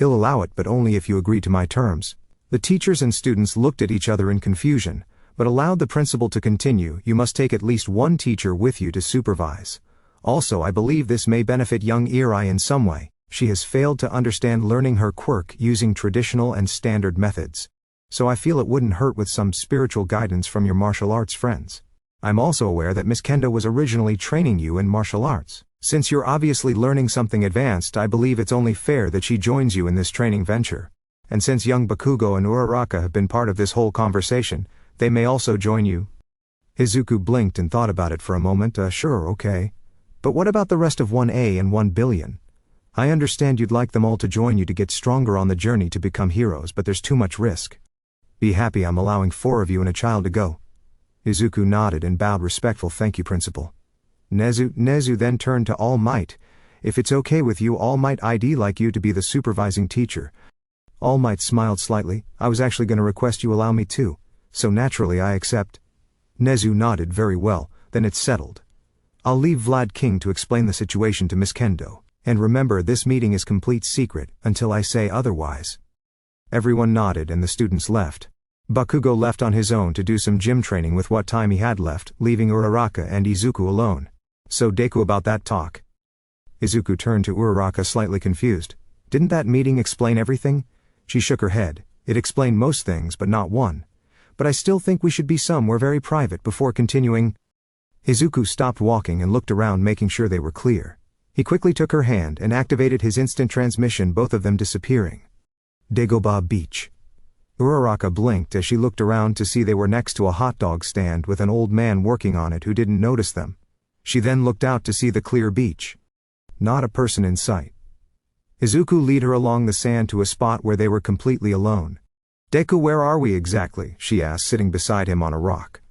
Speaker 1: I'll allow it, but only if you agree to my terms. The teachers and students looked at each other in confusion, but allowed the principal to continue. You must take at least one teacher with you to supervise. Also, I believe this may benefit young Irai in some way. She has failed to understand learning her quirk using traditional and standard methods. So I feel it wouldn't hurt with some spiritual guidance from your martial arts friends. I'm also aware that Miss Kendo was originally training you in martial arts. Since you're obviously learning something advanced, I believe it's only fair that she joins you in this training venture. And since young Bakugo and Uraraka have been part of this whole conversation, they may also join you. Izuku blinked and thought about it for a moment. Sure, okay. But what about the rest of 1A and 1 billion? I understand you'd like them all to join you to get stronger on the journey to become heroes, but there's too much risk. Be happy I'm allowing 4 of you and a child to go. Izuku nodded and bowed respectful. Thank you, Principal. Nezu then turned to All Might. If it's okay with you, All Might, I'd like you to be the supervising teacher. All Might smiled slightly. I was actually going to request you allow me to, so naturally I accept. Nezu nodded. Very well, then it's settled. I'll leave Vlad King to explain the situation to Miss Kendo, and remember, this meeting is complete secret until I say otherwise. Everyone nodded and the students left. Bakugo left on his own to do some gym training with what time he had left, leaving Uraraka and Izuku alone. So Deku about that talk. Izuku turned to Uraraka slightly confused. Didn't that meeting explain everything? She shook her head. It explained most things but not one. But I still think we should be somewhere very private before continuing. Izuku stopped walking and looked around making sure they were clear. He quickly took her hand and activated his instant transmission, both of them disappearing. Dagobah Beach. Uraraka blinked as she looked around to see they were next to a hot dog stand with an old man working on it who didn't notice them. She then looked out to see the clear beach. Not a person in sight. Izuku led her along the sand to a spot where they were completely alone. Deku, where are we exactly? She asked, sitting beside him on a rock.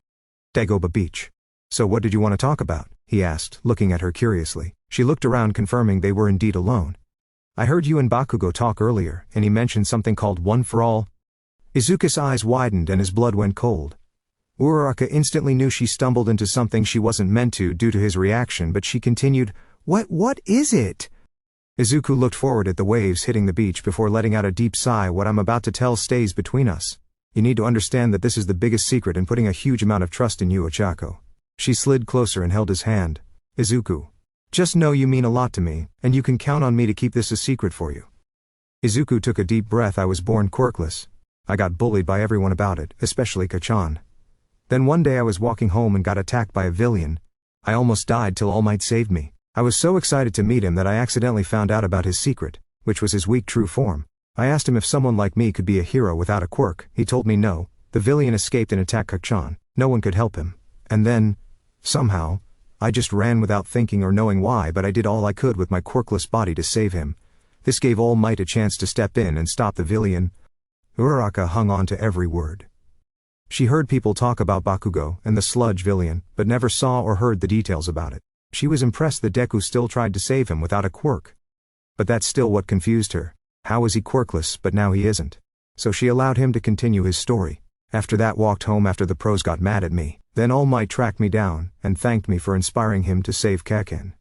Speaker 1: Dagobah Beach. So what did you want to talk about? He asked, looking at her curiously. She looked around, confirming they were indeed alone. I heard you and Bakugo talk earlier, and he mentioned something called One for All. Izuku's eyes widened and his blood went cold. Uraraka instantly knew she stumbled into something she wasn't meant to due to his reaction, but she continued, What is it? Izuku looked forward at the waves hitting the beach before letting out a deep sigh. What I'm about to tell stays between us. You need to understand that this is the biggest secret and putting a huge amount of trust in you, Ochako. She slid closer and held his hand. Izuku. Just know you mean a lot to me, and you can count on me to keep this a secret for you. Izuku took a deep breath. I was born quirkless. I got bullied by everyone about it, especially Kachan. Then one day I was walking home and got attacked by a villain. I almost died till All Might saved me. I was so excited to meet him that I accidentally found out about his secret, which was his weak true form. I asked him if someone like me could be a hero without a quirk. He told me no. The villain escaped and attacked Kachan. No one could help him. And then, somehow, I just ran without thinking or knowing why, but I did all I could with my quirkless body to save him. This gave All Might a chance to step in and stop the villain. Uraraka hung on to every word. She heard people talk about Bakugo and the sludge villain, but never saw or heard the details about it. She was impressed that Deku still tried to save him without a quirk. But that's still what confused her. How was he quirkless but now he isn't? So she allowed him to continue his story. After that, walked home after the pros got mad at me. Then All Might tracked me down and thanked me for inspiring him to save Kaken.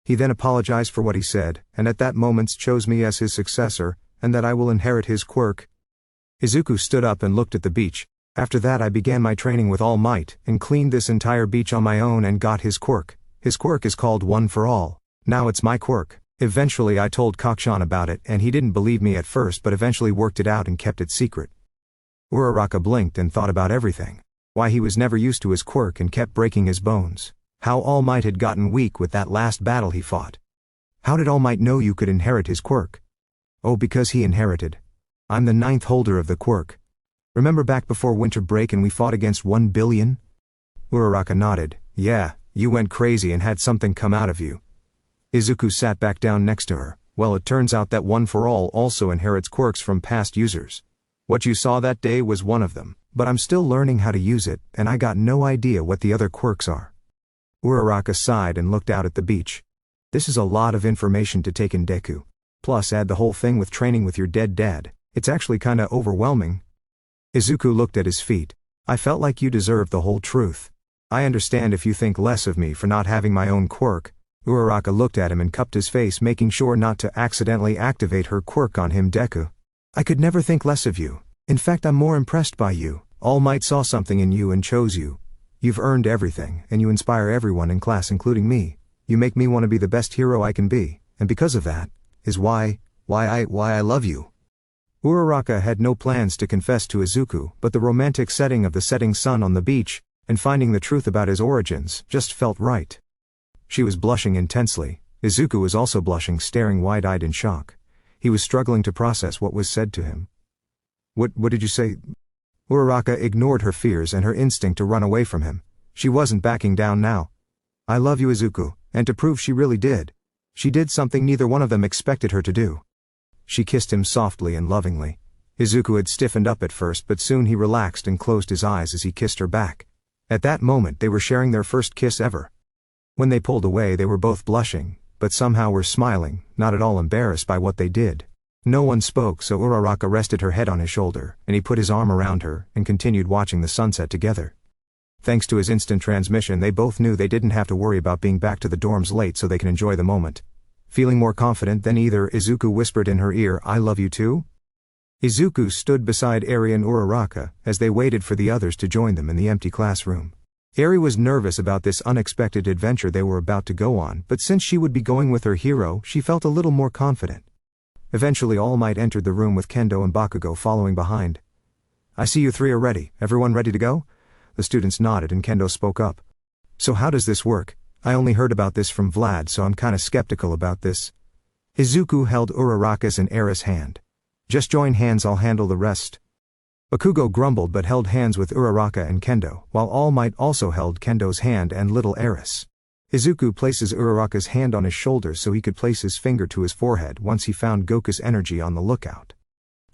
Speaker 1: He then apologized for what he said, and at that moment chose me as his successor, and that I will inherit his quirk. Izuku stood up and looked at the beach. After that I began my training with All Might, and cleaned this entire beach on my own and got his quirk. His quirk is called One for All. Now it's my quirk. Eventually I told Kakshan about it and he didn't believe me at first, but eventually worked it out and kept it secret. Uraraka blinked and thought about everything. Why he was never used to his quirk and kept breaking his bones. How All Might had gotten weak with that last battle he fought. How did All Might know you could inherit his quirk? Oh, because he inherited. I'm the 9th holder of the quirk. Remember back before winter break and we fought against 1 billion? Uraraka nodded. Yeah, you went crazy and had something come out of you. Izuku sat back down next to her. Well, it turns out that One for All also inherits quirks from past users. What you saw that day was one of them, but I'm still learning how to use it, and I got no idea what the other quirks are. Uraraka sighed and looked out at the beach. This is a lot of information to take in, Deku. Plus add the whole thing with training with your dead dad. It's actually kinda overwhelming. Izuku looked at his feet. I felt like you deserved the whole truth. I understand if you think less of me for not having my own quirk. Uraraka looked at him and cupped his face, making sure not to accidentally activate her quirk on him. Deku. I could never think less of you. In fact, I'm more impressed by you. All Might saw something in you and chose you. You've earned everything, and you inspire everyone in class including me. You make me want to be the best hero I can be, and because of that, is why I love you. Uraraka had no plans to confess to Izuku, but the romantic setting of the setting sun on the beach, and finding the truth about his origins, just felt right. She was blushing intensely. Izuku was also blushing, staring wide-eyed in shock. He was struggling to process what was said to him. What did you say? Uraraka ignored her fears and her instinct to run away from him. She wasn't backing down now. I love you, Izuku, and to prove she really did. She did something neither one of them expected her to do. She kissed him softly and lovingly. Izuku had stiffened up at first, but soon he relaxed and closed his eyes as he kissed her back. At that moment they were sharing their first kiss ever. When they pulled away they were both blushing, but somehow were smiling, not at all embarrassed by what they did. No one spoke, so Uraraka rested her head on his shoulder, and he put his arm around her, and continued watching the sunset together. Thanks to his instant transmission they both knew they didn't have to worry about being back to the dorms late so they can enjoy the moment. Feeling more confident than either, Izuku whispered in her ear, I love you too? Izuku stood beside Eri and Uraraka as they waited for the others to join them in the empty classroom. Eri was nervous about this unexpected adventure they were about to go on, but since she would be going with her hero, she felt a little more confident. Eventually All Might entered the room with Kendo and Bakugo following behind. "I see you three are ready. Everyone ready to go?" The students nodded and Kendo spoke up. "So how does this work? I only heard about this from Vlad, so I'm kinda skeptical about this." Izuku held Uraraka's and Era's hand. "Just join hands, I'll handle the rest." Bakugo grumbled but held hands with Uraraka and Kendo, while All Might also held Kendo's hand and little Eris. Izuku places Uraraka's hand on his shoulder so he could place his finger to his forehead once he found Goku's energy on the lookout.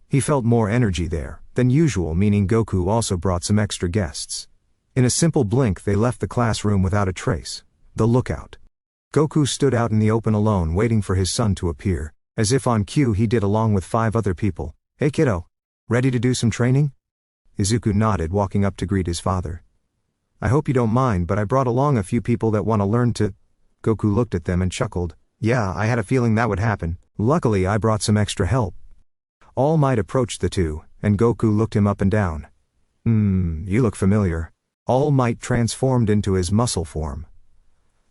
Speaker 1: He felt more energy there than usual, meaning Goku also brought some extra guests. In a simple blink they left the classroom without a trace. The lookout. Goku stood out in the open alone waiting for his son to appear, as if on cue he did along with 5 other people. "Hey kiddo. Ready to do some training?" Izuku nodded, walking up to greet his father. "I hope you don't mind, but I brought along a few people that want to learn to..." Goku looked at them and chuckled. "Yeah, I had a feeling that would happen. Luckily I brought some extra help." All Might approached the two, and Goku looked him up and down. You look familiar." All Might transformed into his muscle form.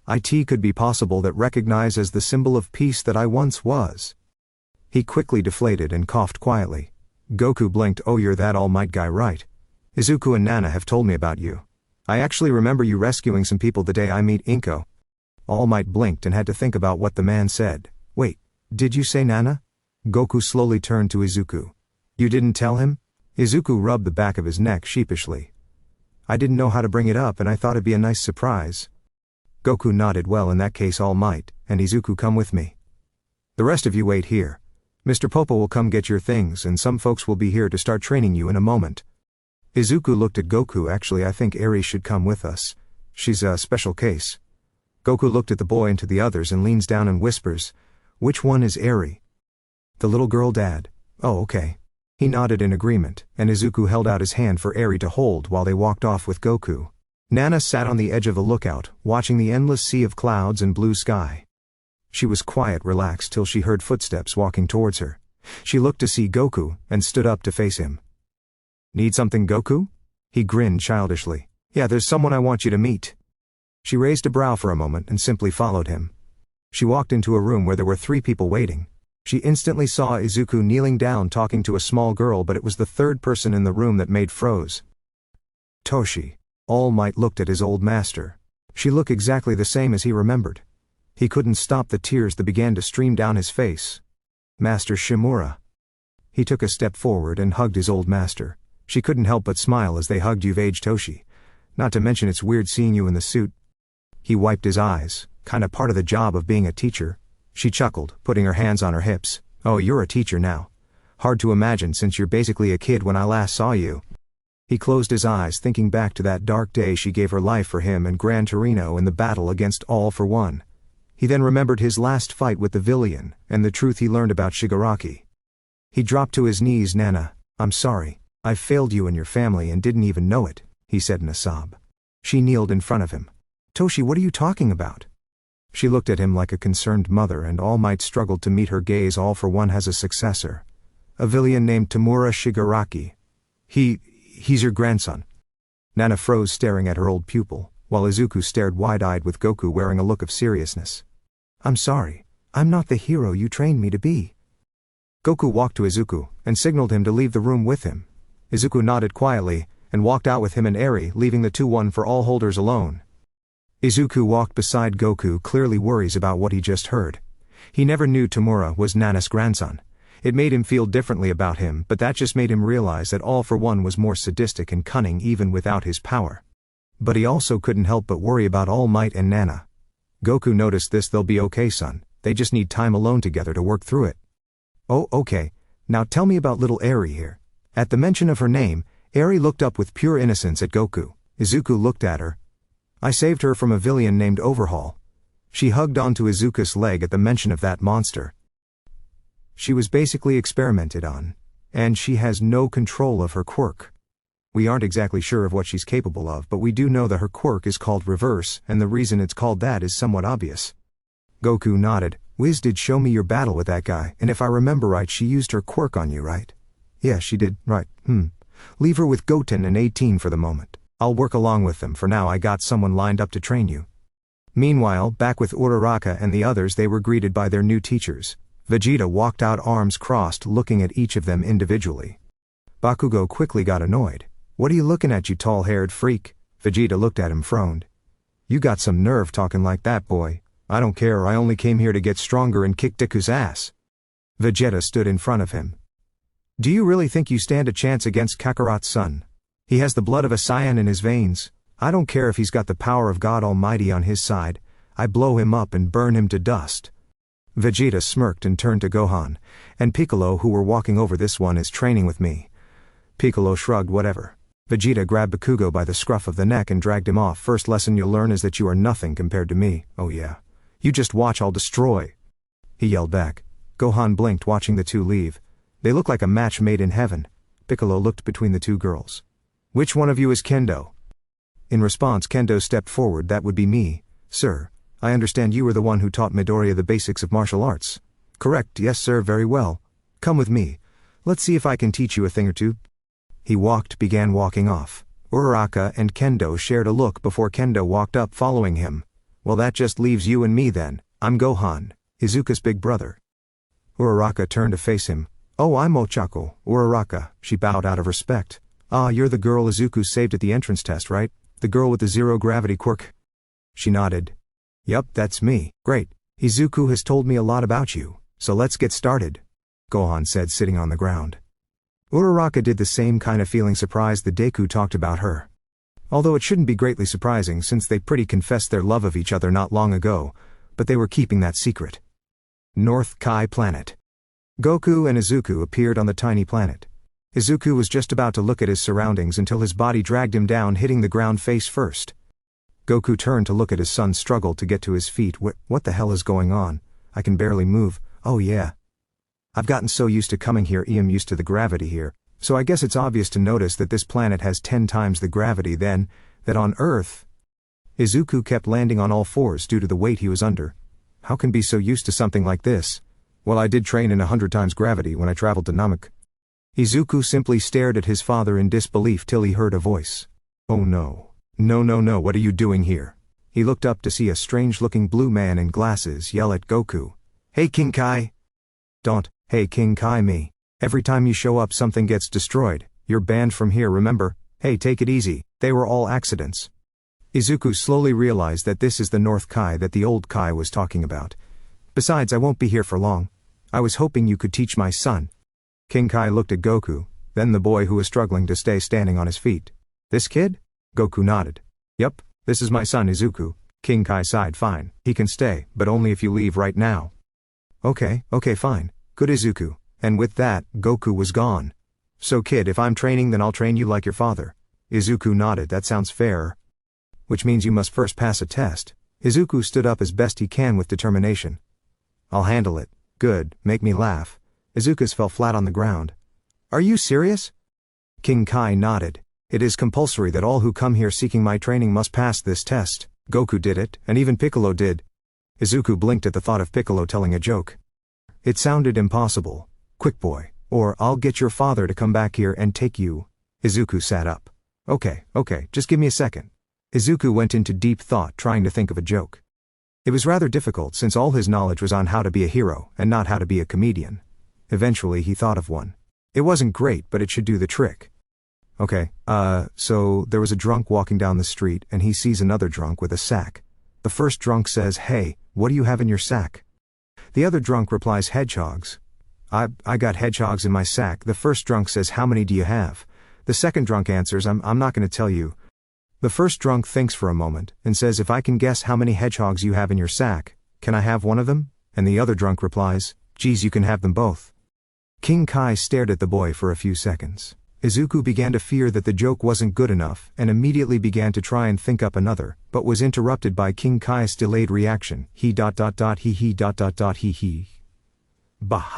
Speaker 1: "It could be possible that recognized as the symbol of peace that I once was." He quickly deflated and coughed quietly. Goku blinked. "Oh, you're that All Might guy, right? Izuku and Nana have told me about you. I actually remember you rescuing some people the day I meet Inko." All Might blinked and had to think about what the man said. "Wait, did you say Nana?" Goku slowly turned to Izuku. "You didn't tell him?" Izuku rubbed the back of his neck sheepishly. "I didn't know how to bring it up and I thought it'd be a nice surprise." Goku nodded. "Well, in that case All Might and Izuku, come with me. The rest of you wait here. Mr. Popo will come get your things and some folks will be here to start training you in a moment." Izuku looked at Goku. "Actually, I think Eri should come with us. She's a special case." Goku looked at the boy and to the others and leans down and whispers, "Which one is Eri?" "The little girl, Dad." "Oh, okay." He nodded in agreement, and Izuku held out his hand for Eri to hold while they walked off with Goku. Nana sat on the edge of the lookout, watching the endless sea of clouds and blue sky. She was quiet, relaxed till she heard footsteps walking towards her. She looked to see Goku, and stood up to face him. "Need something, Goku?" He grinned childishly. "Yeah, there's someone I want you to meet." She raised a brow for a moment and simply followed him. She walked into a room where there were 3 people waiting. She instantly saw Izuku kneeling down talking to a small girl, but it was the third person in the room that made froze. Toshi. All Might looked at his old master. She looked exactly the same as he remembered. He couldn't stop the tears that began to stream down his face. "Master Shimura." He took a step forward and hugged his old master. She couldn't help but smile as they hugged. "You've aged, Toshi. Not to mention it's weird seeing you in the suit." He wiped his eyes. "Kinda part of the job of being a teacher." She chuckled, putting her hands on her hips. "Oh, you're a teacher now. Hard to imagine since you're basically a kid when I last saw you." He closed his eyes, thinking back to that dark day she gave her life for him and Gran Torino in the battle against All for One. He then remembered his last fight with the villain, and the truth he learned about Shigaraki. He dropped to his knees. "Nana, I'm sorry. I've failed you and your family and didn't even know it," he said in a sob. She kneeled in front of him. "Toshi, what are you talking about?" She looked at him like a concerned mother, and All Might struggled to meet her gaze. "All for One has a successor. A villain named Tamura Shigaraki. He's your grandson." Nana froze, staring at her old pupil, while Izuku stared wide-eyed with Goku wearing a look of seriousness. "I'm sorry. I'm not the hero you trained me to be." Goku walked to Izuku, and signaled him to leave the room with him. Izuku nodded quietly, and walked out with him and Eri, leaving the 2-1 for all holders alone. Izuku walked beside Goku, clearly worries about what he just heard. He never knew Tamura was Nana's grandson. It made him feel differently about him, but that just made him realize that All for One was more sadistic and cunning even without his power. But he also couldn't help but worry about All Might and Nana. Goku noticed this. "They'll be okay, son. They just need time alone together to work through it." "Oh, okay. Now tell me about little Eri here." At the mention of her name, Eri looked up with pure innocence at Goku. Izuku looked at her. "I saved her from a villain named Overhaul." She hugged onto Izuku's leg at the mention of that monster. "She was basically experimented on, and she has no control of her quirk. We aren't exactly sure of what she's capable of, but we do know that her quirk is called Reverse, and the reason it's called that is somewhat obvious." Goku nodded. "Wiz did show me your battle with that guy, and if I remember right, she used her quirk on you, right?" "Yeah, she did, right. Leave her with Goten and 18 for the moment. I'll work along with them. For now I got someone lined up to train you. Meanwhile, back with Uraraka and the others, they were greeted by their new teachers. Vegeta walked out, arms crossed, looking at each of them individually. Bakugo quickly got annoyed. What are you looking at, you tall-haired freak? Vegeta looked at him, frowned. You got some nerve talking like that, boy. I don't care, I only came here to get stronger and kick Deku's ass. Vegeta stood in front of him. Do you really think you stand a chance against Kakarot's son? He has the blood of a Saiyan in his veins. I don't care if he's got the power of God Almighty on his side. I blow him up and burn him to dust. Vegeta smirked and turned to Gohan and Piccolo, who were walking over. This one is training with me. Piccolo shrugged. Whatever. Vegeta grabbed Bakugo by the scruff of the neck and dragged him off. First lesson you'll learn is that you are nothing compared to me. Oh yeah. You just watch, I'll destroy. He yelled back. Gohan blinked, watching the two leave. They look like a match made in heaven. Piccolo looked between the two girls. Which one of you is Kendo? In response, Kendo stepped forward. That would be me, sir. I understand you were the one who taught Midoriya the basics of martial arts. Correct, yes sir, very well. Come with me. Let's see if I can teach you a thing or two. He began walking off. Uraraka and Kendo shared a look before Kendo walked up, following him. Well, that just leaves you and me then. I'm Gohan, Izuku's big brother. Uraraka turned to face him. Oh, I'm Ochako, Uraraka. She bowed out of respect. Ah, you're the girl Izuku saved at the entrance test, right? The girl with the zero-gravity quirk? She nodded. Yup, that's me. Great. Izuku has told me a lot about you, so let's get started, Gohan said, sitting on the ground. Uraraka did the same kind of, feeling surprised that Deku talked about her. Although it shouldn't be greatly surprising since they pretty confessed their love of each other not long ago, but they were keeping that secret. North Kai Planet. Goku and Izuku appeared on the tiny planet. Izuku was just about to look at his surroundings until his body dragged him down, hitting the ground face first. Goku turned to look at his son struggle to get to his feet. What the hell is going on? I can barely move. Oh yeah. I've gotten so used to coming here, I'm used to the gravity here, so I guess it's obvious to notice that this planet has 10 times the gravity that on Earth. Izuku kept landing on all fours due to the weight he was under. How can be so used to something like this? Well, I did train in 100 times gravity when I traveled to Namek. Izuku simply stared at his father in disbelief till he heard a voice. Oh no. No, what are you doing here? He looked up to see a strange-looking blue man in glasses yell at Goku. Hey King Kai! Don't. Hey King Kai, me. Every time you show up something gets destroyed. You're banned from here, remember? Hey, take it easy, they were all accidents. Izuku slowly realized that this is the North Kai that the old Kai was talking about. Besides, I won't be here for long. I was hoping you could teach my son. King Kai looked at Goku, then the boy who was struggling to stay standing on his feet. This kid? Goku nodded. Yup, this is my son Izuku. King Kai sighed. Fine, he can stay, but only if you leave right now. Okay, fine. Good Izuku. And with that, Goku was gone. So kid, if I'm training then I'll train you like your father. Izuku nodded. That sounds fair. Which means you must first pass a test. Izuku stood up as best he can with determination. I'll handle it. Good, make me laugh. Izuku fell flat on the ground. Are you serious? King Kai nodded. It is compulsory that all who come here seeking my training must pass this test. Goku did it, and even Piccolo did. Izuku blinked at the thought of Piccolo telling a joke. It sounded impossible. Quick boy, or I'll get your father to come back here and take you. Izuku sat up. Okay, just give me a second. Izuku went into deep thought, trying to think of a joke. It was rather difficult since all his knowledge was on how to be a hero and not how to be a comedian. Eventually he thought of one. It wasn't great, but it should do the trick. Okay, so there was a drunk walking down the street and he sees another drunk with a sack. The first drunk says, "Hey, what do you have in your sack?" The other drunk replies, "Hedgehogs." I got hedgehogs in my sack. The first drunk says, "How many do you have?" The second drunk answers, I'm not going to tell you. The first drunk thinks for a moment and says, "If I can guess how many hedgehogs you have in your sack, can I have one of them?" And the other drunk replies, "Geez, you can have them both." King Kai stared at the boy for a few seconds. Izuku began to fear that the joke wasn't good enough and immediately began to try and think up another, but was interrupted by King Kai's delayed reaction. He. Bah.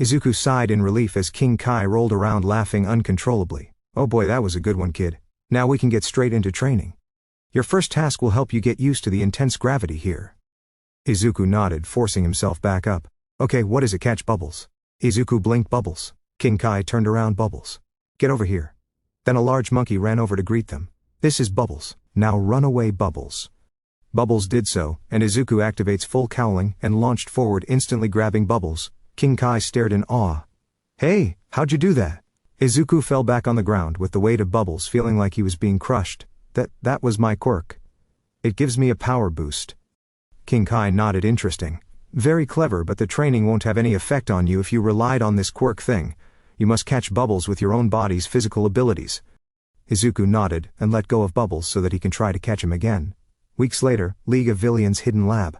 Speaker 1: Izuku sighed in relief as King Kai rolled around laughing uncontrollably. Oh boy, that was a good one, kid. Now we can get straight into training. Your first task will help you get used to the intense gravity here. Izuku nodded, forcing himself back up. Okay, what is it? Catch Bubbles. Izuku blinked. Bubbles. King Kai turned around. Bubbles. Get over here. Then a large monkey ran over to greet them. "This is Bubbles. Now run away, Bubbles." Bubbles did so, and Izuku activates full cowling and launched forward, instantly grabbing Bubbles. King Kai stared in awe. "Hey, how'd you do that?" Izuku fell back on the ground with the weight of Bubbles, feeling like he was being crushed. That was my quirk. It gives me a power boost." King Kai nodded. "Interesting. Very clever, but the training won't have any effect on you if you relied on this quirk thing. You must catch Bubbles with your own body's physical abilities." Izuku nodded and let go of Bubbles so that he can try to catch him again. Weeks later, League of Villains hidden lab.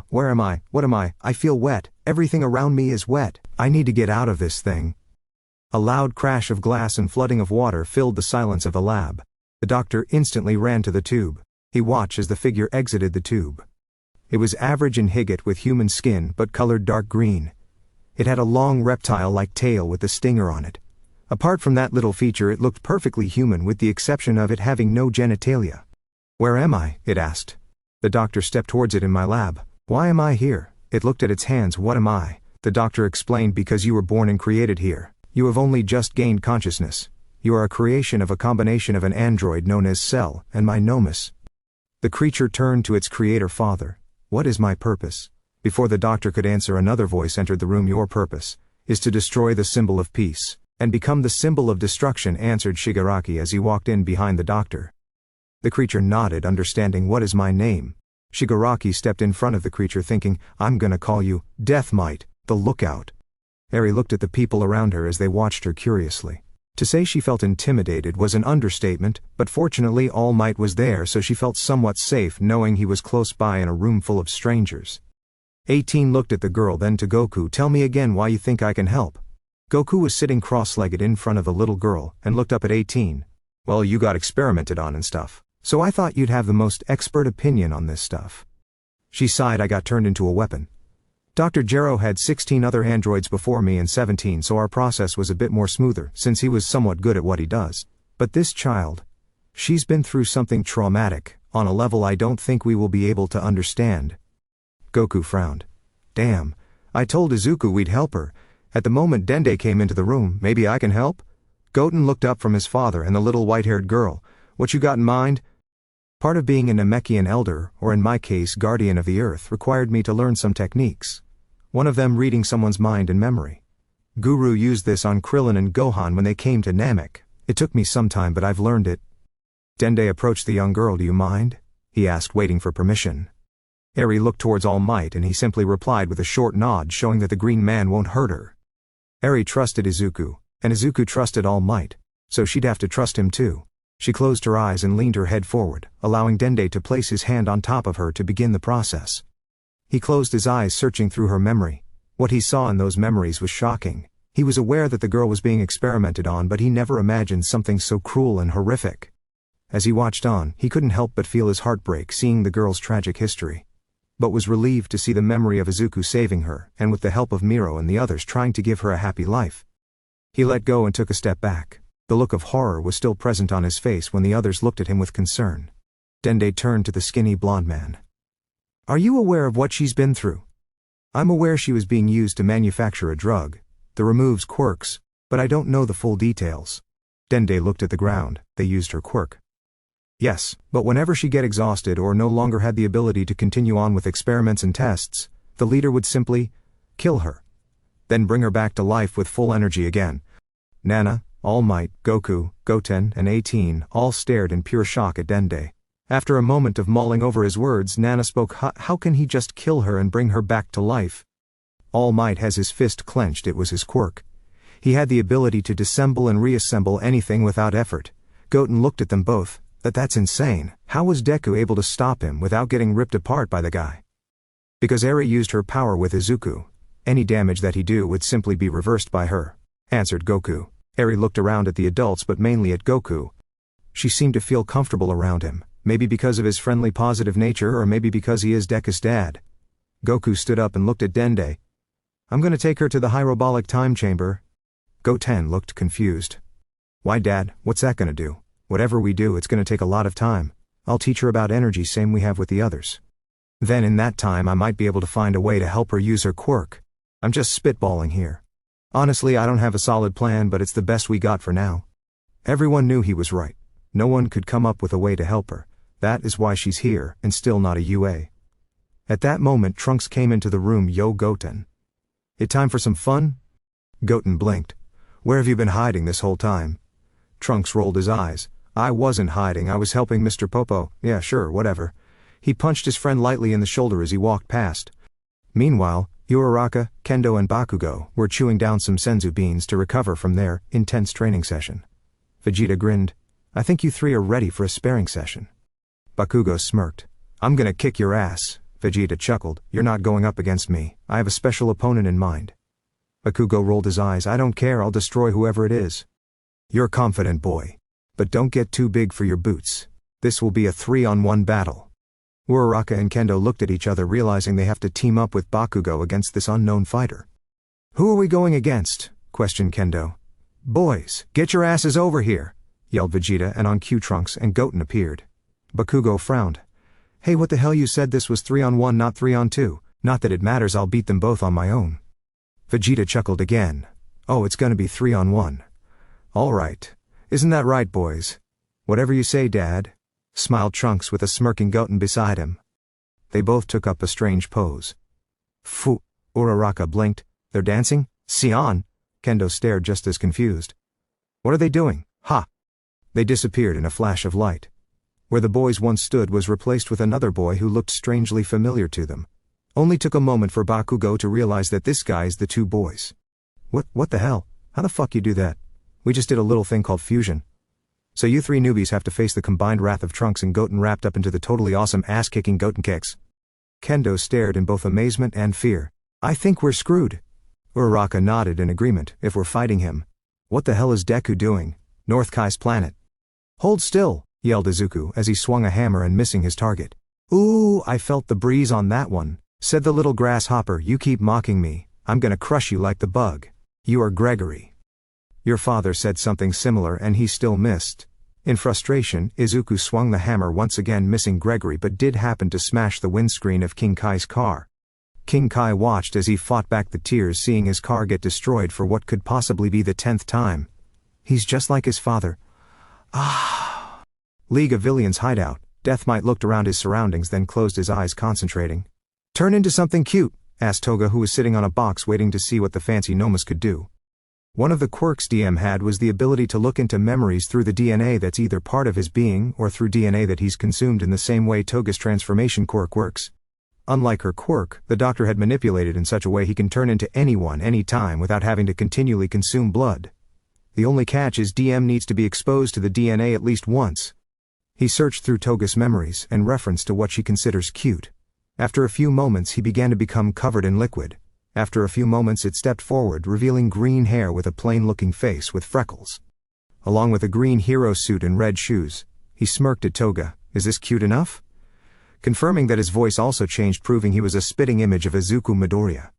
Speaker 1: Where am I? What am I? I feel wet. Everything around me is wet. I need to get out of this thing. A loud crash of glass and flooding of water filled the silence of the lab. The doctor instantly ran to the tube. He watched as the figure exited the tube. It was average in Higgett with human skin but colored dark green. It had a long reptile-like tail with a stinger on it. Apart from that little feature, it looked perfectly human with the exception of it having no genitalia. "Where am I?" it asked. The doctor stepped towards it. "In my lab." "Why am I here?" It looked at its hands. "What am I?" The doctor explained. "Because you were born and created here. You have only just gained consciousness. You are a creation of a combination of an android known as Cell and my Nomus." The creature turned to its creator father. "What is my purpose?" Before the doctor could answer, another voice entered the room. "Your purpose is to destroy the symbol of peace and become the symbol of destruction," answered Shigaraki as he walked in behind the doctor. The creature nodded, understanding. "What is my name?" Shigaraki stepped in front of the creature, thinking, "I'm gonna call you Death Might, the Lookout." Eri looked at the people around her as they watched her curiously. To say she felt intimidated was an understatement, but fortunately All Might was there, so she felt somewhat safe knowing he was close by in a room full of strangers. 18 looked at the girl, then to Goku. "Tell me again why you think I can help." Goku was sitting cross-legged in front of the little girl and looked up at 18. "Well, you got experimented on and stuff, so I thought you'd have the most expert opinion on this stuff." She sighed. "I got turned into a weapon. Dr. Jero had 16 other androids before me and 17, so our process was a bit more smoother since he was somewhat good at what he does. But this child, she's been through something traumatic, on a level I don't think we will be able to understand." Goku frowned. "Damn, I told Izuku we'd help her. At the moment Dende came into the room. Maybe I can help?" Goten looked up from his father and the little white-haired girl. "What you got in mind?" "Part of being a Namekian elder, or in my case guardian of the earth, required me to learn some techniques. One of them reading someone's mind and memory. Guru used this on Krillin and Gohan when they came to Namek. It took me some time, but I've learned it." Dende approached the young girl. "Do you mind?" he asked, waiting for permission. Eri looked towards All Might and he simply replied with a short nod, showing that the green man won't hurt her. Eri trusted Izuku, and Izuku trusted All Might, so she'd have to trust him too. She closed her eyes and leaned her head forward, allowing Dende to place his hand on top of her to begin the process. He closed his eyes, searching through her memory. What he saw in those memories was shocking. He was aware that the girl was being experimented on, but he never imagined something so cruel and horrific. As he watched on, he couldn't help but feel his heart break seeing the girl's tragic history, but was relieved to see the memory of Izuku saving her, and with the help of Miro and the others trying to give her a happy life. He let go and took a step back. The look of horror was still present on his face when the others looked at him with concern. Dende turned to the skinny blonde man. "Are you aware of what she's been through?" "I'm aware she was being used to manufacture a drug that removes quirks, but I don't know the full details." Dende looked at the ground. "They used her quirk?" "Yes, but whenever she get exhausted or no longer had the ability to continue on with experiments and tests, the leader would simply kill her, then bring her back to life with full energy again." Nana, All Might, Goku, Goten, and 18 all stared in pure shock at Dende. After a moment of mulling over his words, Nana spoke. How can he just kill her and bring her back to life?" All Might has his fist clenched. "It was his quirk. He had the ability to disassemble and reassemble anything without effort." Goten looked at them both. That's insane. How was Deku able to stop him without getting ripped apart by the guy?" "Because Eri used her power with Izuku. Any damage that he do would simply be reversed by her," answered Goku. Eri looked around at the adults, but mainly at Goku. She seemed to feel comfortable around him. Maybe because of his friendly, positive nature, or maybe because he is Deku's dad. Goku stood up and looked at Dende. "I'm gonna take her to the Hyrobolic time chamber." Goten looked confused. "Why, Dad? What's that gonna do?" "Whatever we do, it's gonna take a lot of time. I'll teach her about energy, same we have with the others. Then in that time I might be able to find a way to help her use her quirk. I'm just spitballing here. Honestly, I don't have a solid plan, but it's the best we got for now." Everyone knew he was right. No one could come up with a way to help her. That is why she's here, and still not a UA. At that moment Trunks came into the room. Yo Goten. It time for some fun? Goten blinked. Where have you been hiding this whole time? Trunks rolled his eyes. I wasn't hiding, I was helping Mr. Popo. Yeah sure, whatever. He punched his friend lightly in the shoulder as he walked past. Meanwhile, Uraraka, Kendo and Bakugo were chewing down some senzu beans to recover from their intense training session. Vegeta grinned. I think you three are ready for a sparring session. Bakugo smirked. I'm gonna kick your ass. Vegeta chuckled. You're not going up against me. I have a special opponent in mind. Bakugo rolled his eyes. I don't care, I'll destroy whoever it is. You're confident, boy. But don't get too big for your boots. This will be a 3-on-1 battle. Uraraka and Kendo looked at each other, realizing they have to team up with Bakugo against this unknown fighter. Who are we going against? Questioned Kendo. Boys, get your asses over here, yelled Vegeta, and on cue Trunks and Goten appeared. Bakugo frowned. Hey, what the hell, you said this was 3-on-1 not 3-on-2. Not that it matters, I'll beat them both on my own. Vegeta chuckled again. Oh, it's gonna be 3-on-1. Alright. Isn't that right, boys? Whatever you say, Dad, smiled Trunks with a smirking Goten beside him. They both took up a strange pose. Phew, Uraraka blinked. They're dancing? Sion? Kendo stared just as confused. What are they doing? Ha! They disappeared in a flash of light. Where the boys once stood was replaced with another boy who looked strangely familiar to them. Only took a moment for Bakugo to realize that this guy's the two boys. What the hell? How the fuck you do that? We just did a little thing called fusion. So you three newbies have to face the combined wrath of Trunks and Goten wrapped up into the totally awesome ass-kicking Goten kicks. Kendo stared in both amazement and fear. I think we're screwed. Uraraka nodded in agreement. If we're fighting him. What the hell is Deku doing? North Kai's planet. Hold still, yelled Izuku as he swung a hammer and missing his target. Ooh, I felt the breeze on that one, said the little grasshopper. You keep mocking me, I'm gonna crush you like the bug. You are Gregory. Your father said something similar and he still missed. In frustration, Izuku swung the hammer once again, missing Gregory, but did happen to smash the windscreen of King Kai's car. King Kai watched as he fought back the tears, seeing his car get destroyed for what could possibly be the 10th time. He's just like his father. Ah. League of Villains hideout. Death Might looked around his surroundings, then closed his eyes, concentrating. Turn into something cute, asked Toga, who was sitting on a box waiting to see what the fancy Nomas could do. One of the quirks DM had was the ability to look into memories through the DNA that's either part of his being or through DNA that he's consumed, in the same way Toga's transformation quirk works. Unlike her quirk, the doctor had manipulated in such a way he can turn into anyone anytime without having to continually consume blood. The only catch is DM needs to be exposed to the DNA at least once. He searched through Toga's memories and referenced to what she considers cute. After a few moments he began to become covered in liquid. After a few moments it stepped forward, revealing green hair with a plain-looking face with freckles. Along with a green hero suit and red shoes. He smirked at Toga. Is this cute enough? Confirming that his voice also changed, proving he was a spitting image of Izuku Midoriya.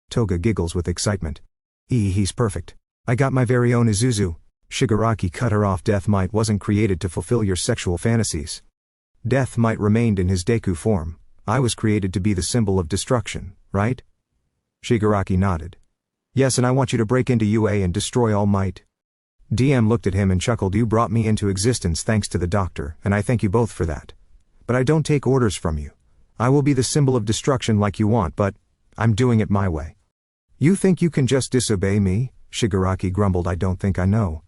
Speaker 1: Toga giggles with excitement. He's perfect. I got my very own Izuzu. Shigaraki cut her off. Death Might wasn't created to fulfill your sexual fantasies. Death Might remained in his Deku form. I was created to be the symbol of destruction, right? Shigaraki nodded. Yes, and I want you to break into UA and destroy All Might. DM looked at him and chuckled. You brought me into existence thanks to the doctor, and I thank you both for that. But I don't take orders from you. I will be the symbol of destruction like you want, but I'm doing it my way. You think you can just disobey me? Shigaraki grumbled. I don't think I know.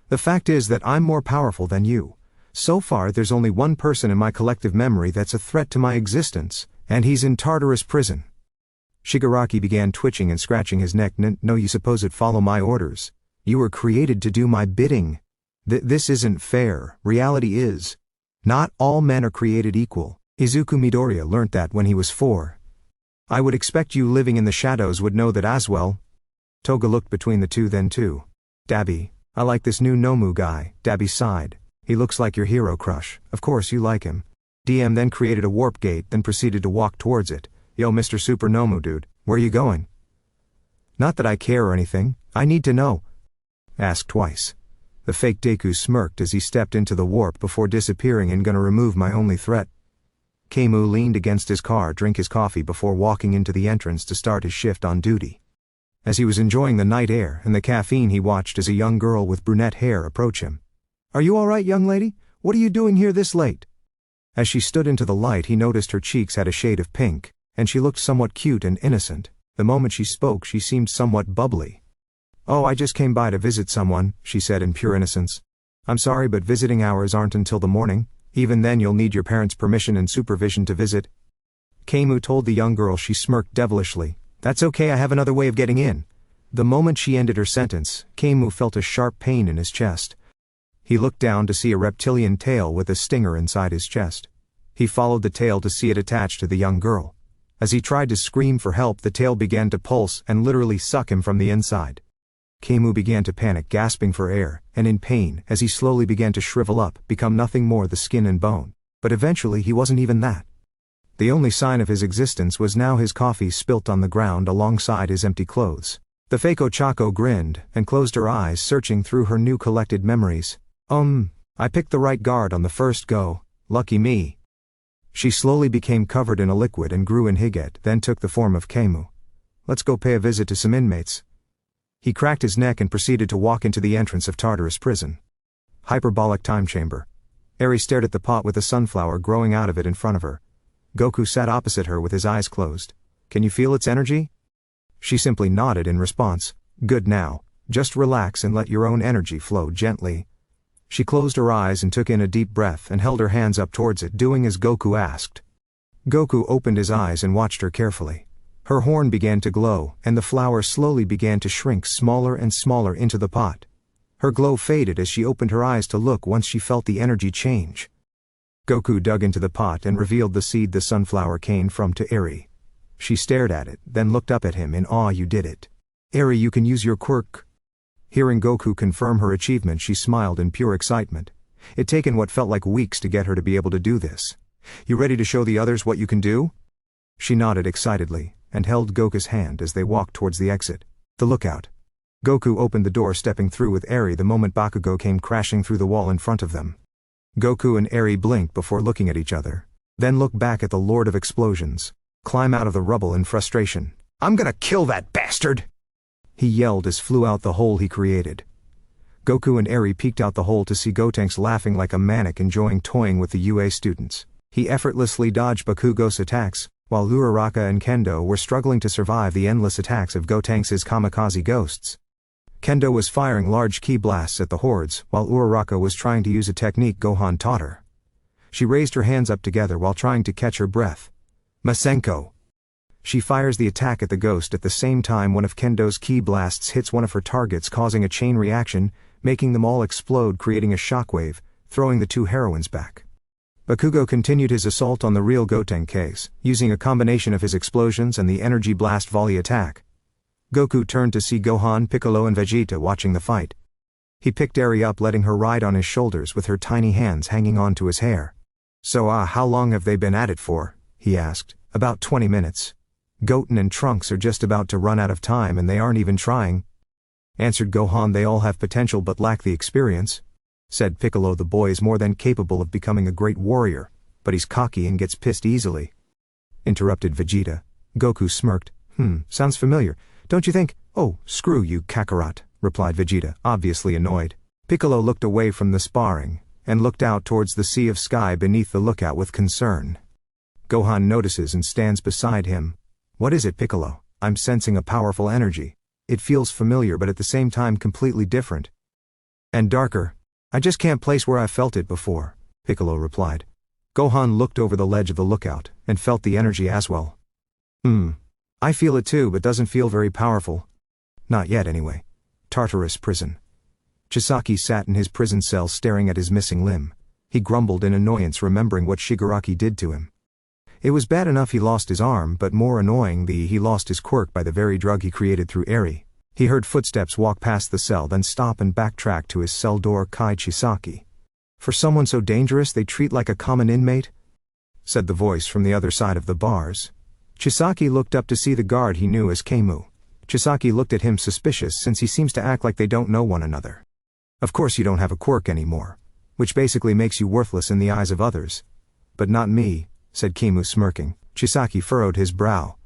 Speaker 1: The fact is that I'm more powerful than you. So far there's only one person in my collective memory that's a threat to my existence, and he's in Tartarus prison. Shigaraki began twitching and scratching his neck. No, you suppose it follow my orders. You were created to do my bidding. This isn't fair. Reality is. Not all men are created equal. Izuku Midoriya learnt that when he was 4. I would expect you living in the shadows would know that as well. Toga looked between the two, then too. Dabi, I like this new Nomu guy. Dabi sighed. He looks like your hero crush. Of course you like him. DM then created a warp gate, then proceeded to walk towards it. Yo, Mr. Super Nomu dude, where you going? Not that I care or anything, I need to know. Ask twice. The fake Deku smirked as he stepped into the warp before disappearing. And gonna remove my only threat. Keimu leaned against his car, drink his coffee before walking into the entrance to start his shift on duty. As he was enjoying the night air and the caffeine, he watched as a young girl with brunette hair approach him. "Are you all right, young lady? What are you doing here this late?" As she stood into the light, he noticed her cheeks had a shade of pink, and she looked somewhat cute and innocent. The moment she spoke, she seemed somewhat bubbly. "Oh, I just came by to visit someone," she said in pure innocence. "I'm sorry, but visiting hours aren't until the morning. Even then you'll need your parents' permission and supervision to visit." Keimu told the young girl. She smirked devilishly. "That's okay, I have another way of getting in." The moment she ended her sentence, Keimu felt a sharp pain in his chest. He looked down to see a reptilian tail with a stinger inside his chest. He followed the tail to see it attached to the young girl. As he tried to scream for help, the tail began to pulse and literally suck him from the inside. Keimu began to panic, gasping for air, and in pain, as he slowly began to shrivel up, become nothing more than skin and bone. But eventually he wasn't even that. The only sign of his existence was now his coffee spilt on the ground alongside his empty clothes. The Fako Choco grinned, and closed her eyes, searching through her new collected memories. I picked the right guard on the first go, lucky me." She slowly became covered in a liquid and grew in Higet, then took the form of Keimu. "Let's go pay a visit to some inmates." He cracked his neck and proceeded to walk into the entrance of Tartarus prison. Hyperbolic time chamber. Eri stared at the pot with a sunflower growing out of it in front of her. Goku sat opposite her with his eyes closed. "Can you feel its energy?" She simply nodded in response. "Good, now, just relax and let your own energy flow gently." She closed her eyes and took in a deep breath and held her hands up towards it, doing as Goku asked. Goku opened his eyes and watched her carefully. Her horn began to glow, and the flower slowly began to shrink smaller and smaller into the pot. Her glow faded as she opened her eyes to look once she felt the energy change. Goku dug into the pot and revealed the seed the sunflower came from to Eri. She stared at it, then looked up at him in awe. "You did it. Eri, you can use your quirk." Hearing Goku confirm her achievement, she smiled in pure excitement. It'd taken what felt like weeks to get her to be able to do this. "You ready to show the others what you can do?" She nodded excitedly, and held Goku's hand as they walked towards the exit. The lookout. Goku opened the door, stepping through with Eri the moment Bakugo came crashing through the wall in front of them. Goku and Eri blinked before looking at each other, then looked back at the Lord of Explosions, climb out of the rubble in frustration. "I'm gonna kill that bastard!" he yelled as flew out the hole he created. Goku and Eri peeked out the hole to see Gotenks laughing like a maniac, enjoying toying with the UA students. He effortlessly dodged Bakugo's attacks, while Uraraka and Kendo were struggling to survive the endless attacks of Gotenks' kamikaze ghosts. Kendo was firing large ki blasts at the hordes, while Uraraka was trying to use a technique Gohan taught her. She raised her hands up together while trying to catch her breath. "Masenko!" She fires the attack at the ghost at the same time one of Kendo's ki blasts hits one of her targets, causing a chain reaction, making them all explode, creating a shockwave, throwing the two heroines back. Bakugo continued his assault on the real Gotenks, using a combination of his explosions and the energy blast volley attack. Goku turned to see Gohan, Piccolo and Vegeta watching the fight. He picked Eri up, letting her ride on his shoulders with her tiny hands hanging on to his hair. "So how long have they been at it for?" he asked. "About 20 minutes. Goten and Trunks are just about to run out of time and they aren't even trying," answered Gohan. "They all have potential but lack the experience," said Piccolo. "The boy is more than capable of becoming a great warrior, but he's cocky and gets pissed easily," interrupted Vegeta. Goku smirked. Sounds familiar, don't you think?" "Oh, screw you, Kakarot," replied Vegeta, obviously annoyed. Piccolo looked away from the sparring, and looked out towards the sea of sky beneath the lookout with concern. Gohan notices and stands beside him. "What is it, Piccolo?" "I'm sensing a powerful energy. It feels familiar but at the same time completely different. And darker. I just can't place where I felt it before," Piccolo replied. Gohan looked over the ledge of the lookout, and felt the energy as well. I feel it too, but doesn't feel very powerful. Not yet anyway." Tartarus prison. Chisaki sat in his prison cell staring at his missing limb. He grumbled in annoyance, remembering what Shigaraki did to him. It was bad enough he lost his arm, but more annoying he lost his quirk by the very drug he created through Eri. He heard footsteps walk past the cell, then stop and backtrack to his cell door. "Kai Chisaki. For someone so dangerous they treat like a common inmate?" said the voice from the other side of the bars. Chisaki looked up to see the guard he knew as Keimu. Chisaki looked at him suspicious, since he seems to act like they don't know one another. "Of course you don't have a quirk anymore, which basically makes you worthless in the eyes of others." "But not me," said Keimu, smirking. Chisaki furrowed his brow.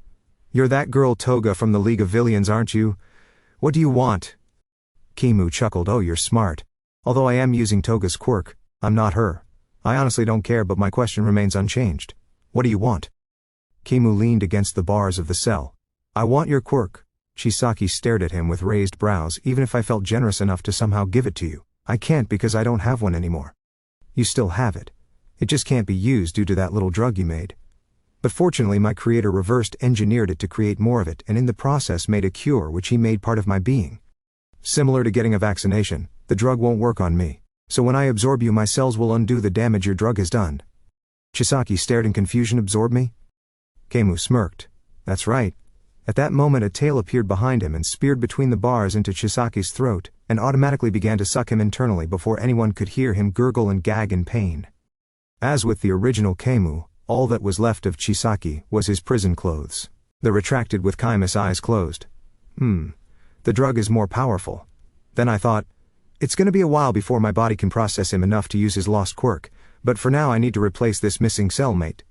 Speaker 1: "You're that girl Toga from the League of Villains, aren't you? What do you want?" Keimu chuckled. "Oh, you're smart. Although I am using Toga's quirk, I'm not her. I honestly don't care, but my question remains unchanged. What do you want? Keimu leaned against the bars of the cell. I want your quirk. Chisaki stared at him with raised brows. Even if I felt generous enough to somehow give it to you, I can't because I don't have one anymore. You still have it. It just can't be used due to that little drug you made. But fortunately my creator reversed engineered it to create more of it, and in the process made a cure which he made part of my being. Similar to getting a vaccination, the drug won't work on me. So when I absorb you, my cells will undo the damage your drug has done. Chisaki stared in confusion. Absorb me? Keimu smirked. That's right. At that moment a tail appeared behind him and speared between the bars into Chisaki's throat, and automatically began to suck him internally before anyone could hear him gurgle and gag in pain. As with the original Keimu, all that was left of Chisaki was his prison clothes. They retracted with Kaima's eyes closed. The drug is more powerful. Then I thought, it's gonna be a while before my body can process him enough to use his lost quirk, but for now I need to replace this missing cellmate.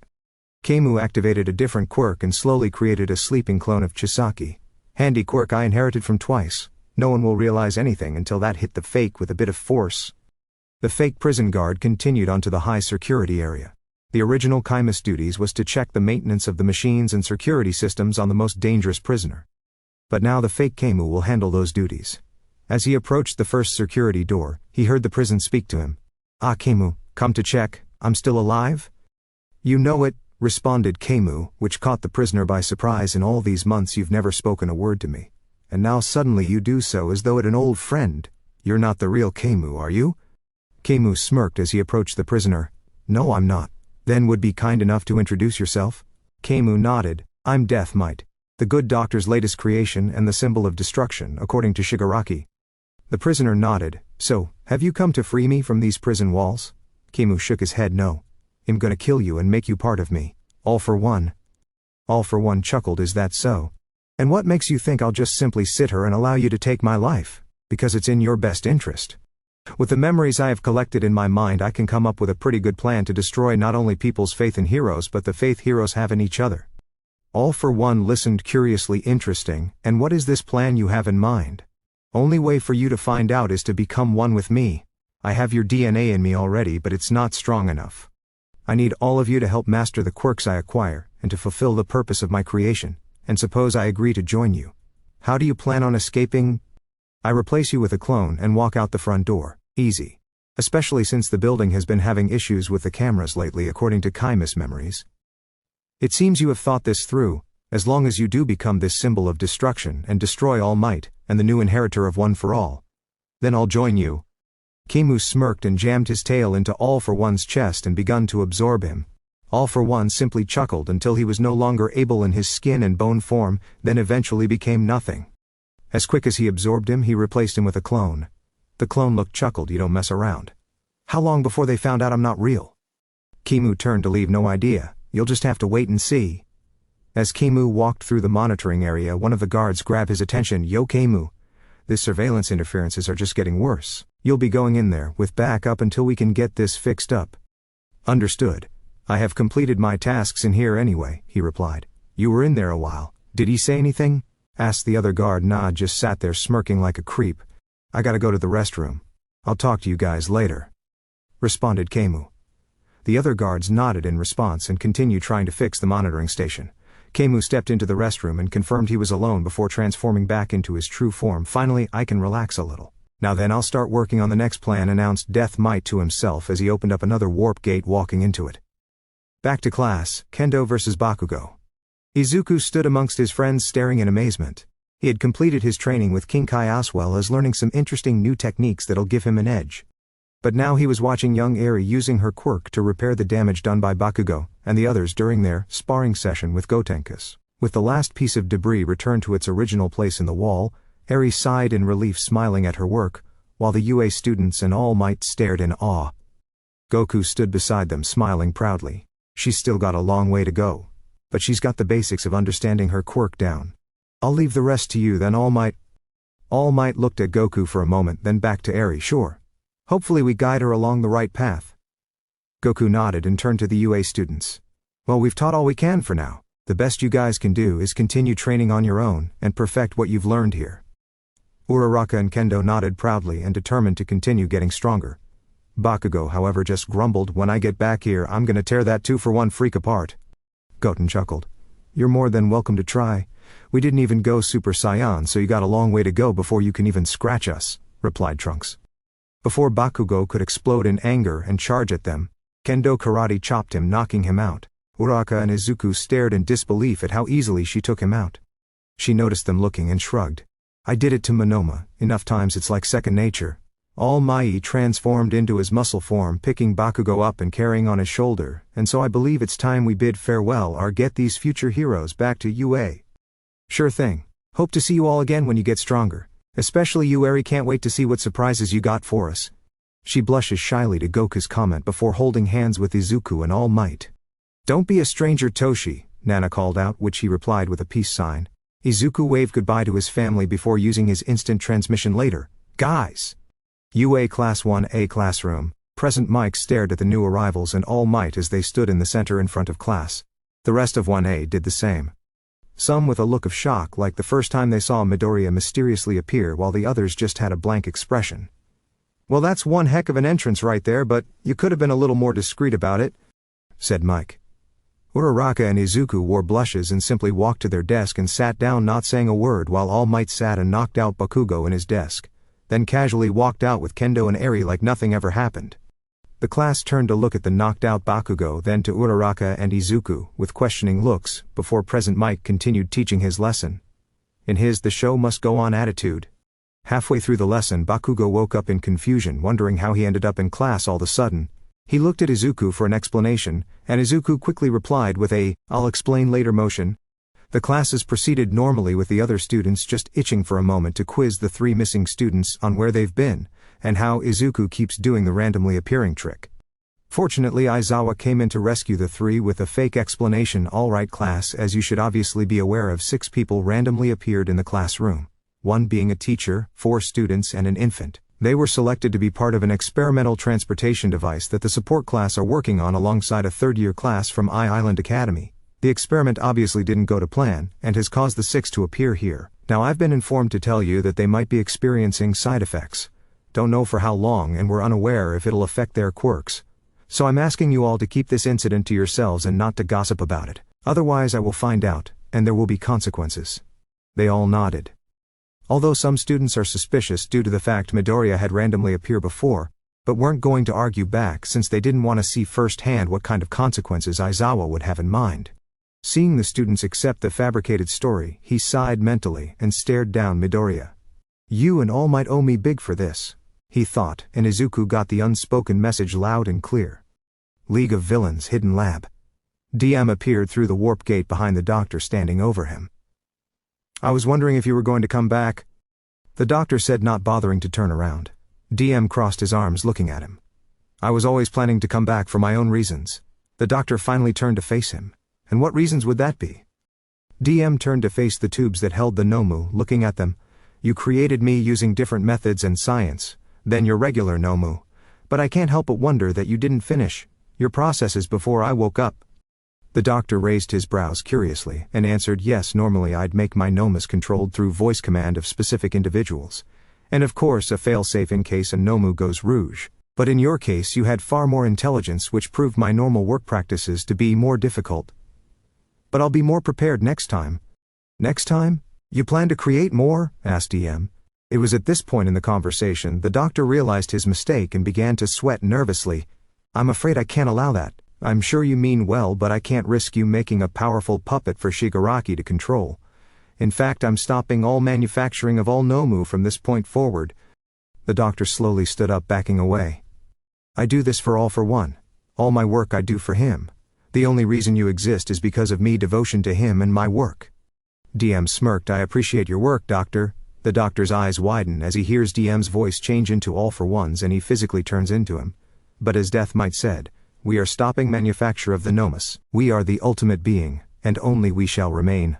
Speaker 1: Keimu activated a different quirk and slowly created a sleeping clone of Chisaki. Handy quirk I inherited from Twice. No one will realize anything until that hit the fake with a bit of force. The fake prison guard continued onto the high security area. The original Kaima's duties was to check the maintenance of the machines and security systems on the most dangerous prisoner. But now the fake Keimu will handle those duties. As he approached the first security door, he heard the prison speak to him. Ah, Keimu, come to check, I'm still alive? You know it, responded Keimu, which caught the prisoner by surprise. In all these months you've never spoken a word to me. And now suddenly you do so as though it an old friend. You're not the real Keimu, are you? Keimu smirked as he approached the prisoner. No, I'm not. Then would be kind enough to introduce yourself? Keimu nodded. I'm Death Might, the good doctor's latest creation and the symbol of destruction, according to Shigaraki. The prisoner nodded. So, have you come to free me from these prison walls? Keimu shook his head. No. I'm gonna kill you and make you part of me. All for one. All for one chuckled. Is that so? And what makes you think I'll just simply sit here and allow you to take my life? Because it's in your best interest. With the memories I have collected in my mind, I can come up with a pretty good plan to destroy not only people's faith in heroes but the faith heroes have in each other. All for One listened curiously. Interesting, and what is this plan you have in mind? Only way for you to find out is to become one with me. I have your DNA in me already, but it's not strong enough. I need all of you to help master the quirks I acquire, and to fulfill the purpose of my creation, and suppose I agree to join you. How do you plan on escaping? I replace you with a clone and walk out the front door. Easy. Especially since the building has been having issues with the cameras lately, according to Kaima's memories. It seems you have thought this through. As long as you do become this symbol of destruction and destroy All Might, and the new inheritor of One for All, then I'll join you. Keimu smirked and jammed his tail into All for One's chest and begun to absorb him. All for One simply chuckled until he was no longer able in his skin and bone form, then eventually became nothing. As quick as he absorbed him, he replaced him with a clone. The clone looked chuckled. You don't mess around. How long before they found out I'm not real? Keimu turned to leave. No idea. You'll just have to wait and see. As Keimu walked through the monitoring area, one of the guards grabbed his attention. Yo Keimu, this surveillance interferences are just getting worse. You'll be going in there with backup until we can get this fixed up. Understood. I have completed my tasks in here anyway, he replied. You were in there a while. Did he say anything? Asked the other guard. Nah, just sat there smirking like a creep. I gotta go to the restroom. I'll talk to you guys later, responded Keimu. The other guards nodded in response and continued trying to fix the monitoring station. Keimu stepped into the restroom and confirmed he was alone before transforming back into his true form. Finally, I can relax a little. Now then, I'll start working on the next plan, announced Death Might to himself as he opened up another warp gate, walking into it. Back to class, Kendo vs. Bakugo. Izuku stood amongst his friends staring in amazement. He had completed his training with King Kai as well as learning some interesting new techniques that'll give him an edge. But now he was watching young Eri using her quirk to repair the damage done by Bakugo and the others during their sparring session with Gotenkus. With the last piece of debris returned to its original place in the wall, Eri sighed in relief, smiling at her work, while the UA students and All Might stared in awe. Goku stood beside them, smiling proudly. She's still got a long way to go, but she's got the basics of understanding her quirk down. I'll leave the rest to you then, All Might. All Might looked at Goku for a moment, then back to Eri. Sure. Hopefully we guide her along the right path. Goku nodded and turned to the UA students. Well, we've taught all we can for now. The best you guys can do is continue training on your own and perfect what you've learned here. Uraraka and Kendo nodded proudly and determined to continue getting stronger. Bakugo, however, just grumbled, "When I get back here, I'm gonna tear that 2-for-1 freak apart." Goten chuckled. "You're more than welcome to try. We didn't even go Super Saiyan, so you got a long way to go before you can even scratch us," replied Trunks. Before Bakugo could explode in anger and charge at them, Kendo karate chopped him, knocking him out. Uraraka and Izuku stared in disbelief at how easily she took him out. She noticed them looking and shrugged. "I did it to Monoma, enough times it's like second nature." All Mai transformed into his muscle form, picking Bakugo up and carrying on his shoulder, "And so I believe it's time we bid farewell or get these future heroes back to UA. "Sure thing. Hope to see you all again when you get stronger. Especially you, Eri, can't wait to see what surprises you got for us." She blushes shyly to Goku's comment before holding hands with Izuku and All Might. "Don't be a stranger, Toshi," Nana called out, which he replied with a peace sign. Izuku waved goodbye to his family before using his instant transmission later. "Guys!" UA Class 1A classroom. Present Mike stared at the new arrivals and All Might as they stood in the center in front of class. The rest of 1A did the same. Some with a look of shock, like the first time they saw Midoriya mysteriously appear, while the others just had a blank expression. "Well, that's one heck of an entrance right there, but you could have been a little more discreet about it," said Mike. Uraraka and Izuku wore blushes and simply walked to their desk and sat down, not saying a word, while All Might sat and knocked out Bakugo in his desk, then casually walked out with Kendo and Eri like nothing ever happened. The class turned to look at the knocked-out Bakugo, then to Uraraka and Izuku, with questioning looks, before Present Mike continued teaching his lesson. In his "the show must go on" attitude. Halfway through the lesson, Bakugo woke up in confusion, wondering how he ended up in class all of a sudden. He looked at Izuku for an explanation, and Izuku quickly replied with a "I'll explain later" motion. The classes proceeded normally, with the other students just itching for a moment to quiz the 3 missing students on where they've been, and how Izuku keeps doing the randomly appearing trick. Fortunately, Aizawa came in to rescue the 3 with a fake explanation. "Alright class, as you should obviously be aware of, 6 people randomly appeared in the classroom. 1 being a teacher, 4 students and an infant. They were selected to be part of an experimental transportation device that the support class are working on alongside a third-year class from Island Academy. The experiment obviously didn't go to plan, and has caused the 6 to appear here. Now I've been informed to tell you that they might be experiencing side effects. Don't know for how long, and we're unaware if it'll affect their quirks. So I'm asking you all to keep this incident to yourselves and not to gossip about it. Otherwise I will find out, and there will be consequences." They all nodded. Although some students are suspicious due to the fact Midoriya had randomly appeared before, but weren't going to argue back since they didn't want to see firsthand what kind of consequences Aizawa would have in mind. Seeing the students accept the fabricated story, he sighed mentally and stared down Midoriya. "You and All Might owe me big for this," he thought, and Izuku got the unspoken message loud and clear. League of Villains Hidden Lab. DM appeared through the warp gate behind the doctor, standing over him. "I was wondering if you were going to come back," the doctor said, not bothering to turn around. DM crossed his arms, looking at him. "I was always planning to come back for my own reasons." The doctor finally turned to face him. "And what reasons would that be?" DM turned to face the tubes that held the Nomu, looking at them. "You created me using different methods and science than your regular Nomu. But I can't help but wonder that you didn't finish your processes before I woke up." The doctor raised his brows curiously and answered, "Yes, normally I'd make my Nomus controlled through voice command of specific individuals. And of course a failsafe in case a Nomu goes rouge. But in your case you had far more intelligence, which proved my normal work practices to be more difficult. But I'll be more prepared next time." "Next time? You plan to create more?" asked DM. It was at this point in the conversation the doctor realized his mistake and began to sweat nervously. "I'm afraid I can't allow that. I'm sure you mean well, but I can't risk you making a powerful puppet for Shigaraki to control. In fact, I'm stopping all manufacturing of all Nomu from this point forward." The doctor slowly stood up, backing away. "I do this for All for One. All my work I do for him. The only reason you exist is because of me devotion to him and my work." DM smirked. "I appreciate your work, doctor." The doctor's eyes widen as he hears DM's voice change into All for One's, and he physically turns into him. "But as Death Might said, we are stopping manufacture of the Nomus. We are the ultimate being, and only we shall remain."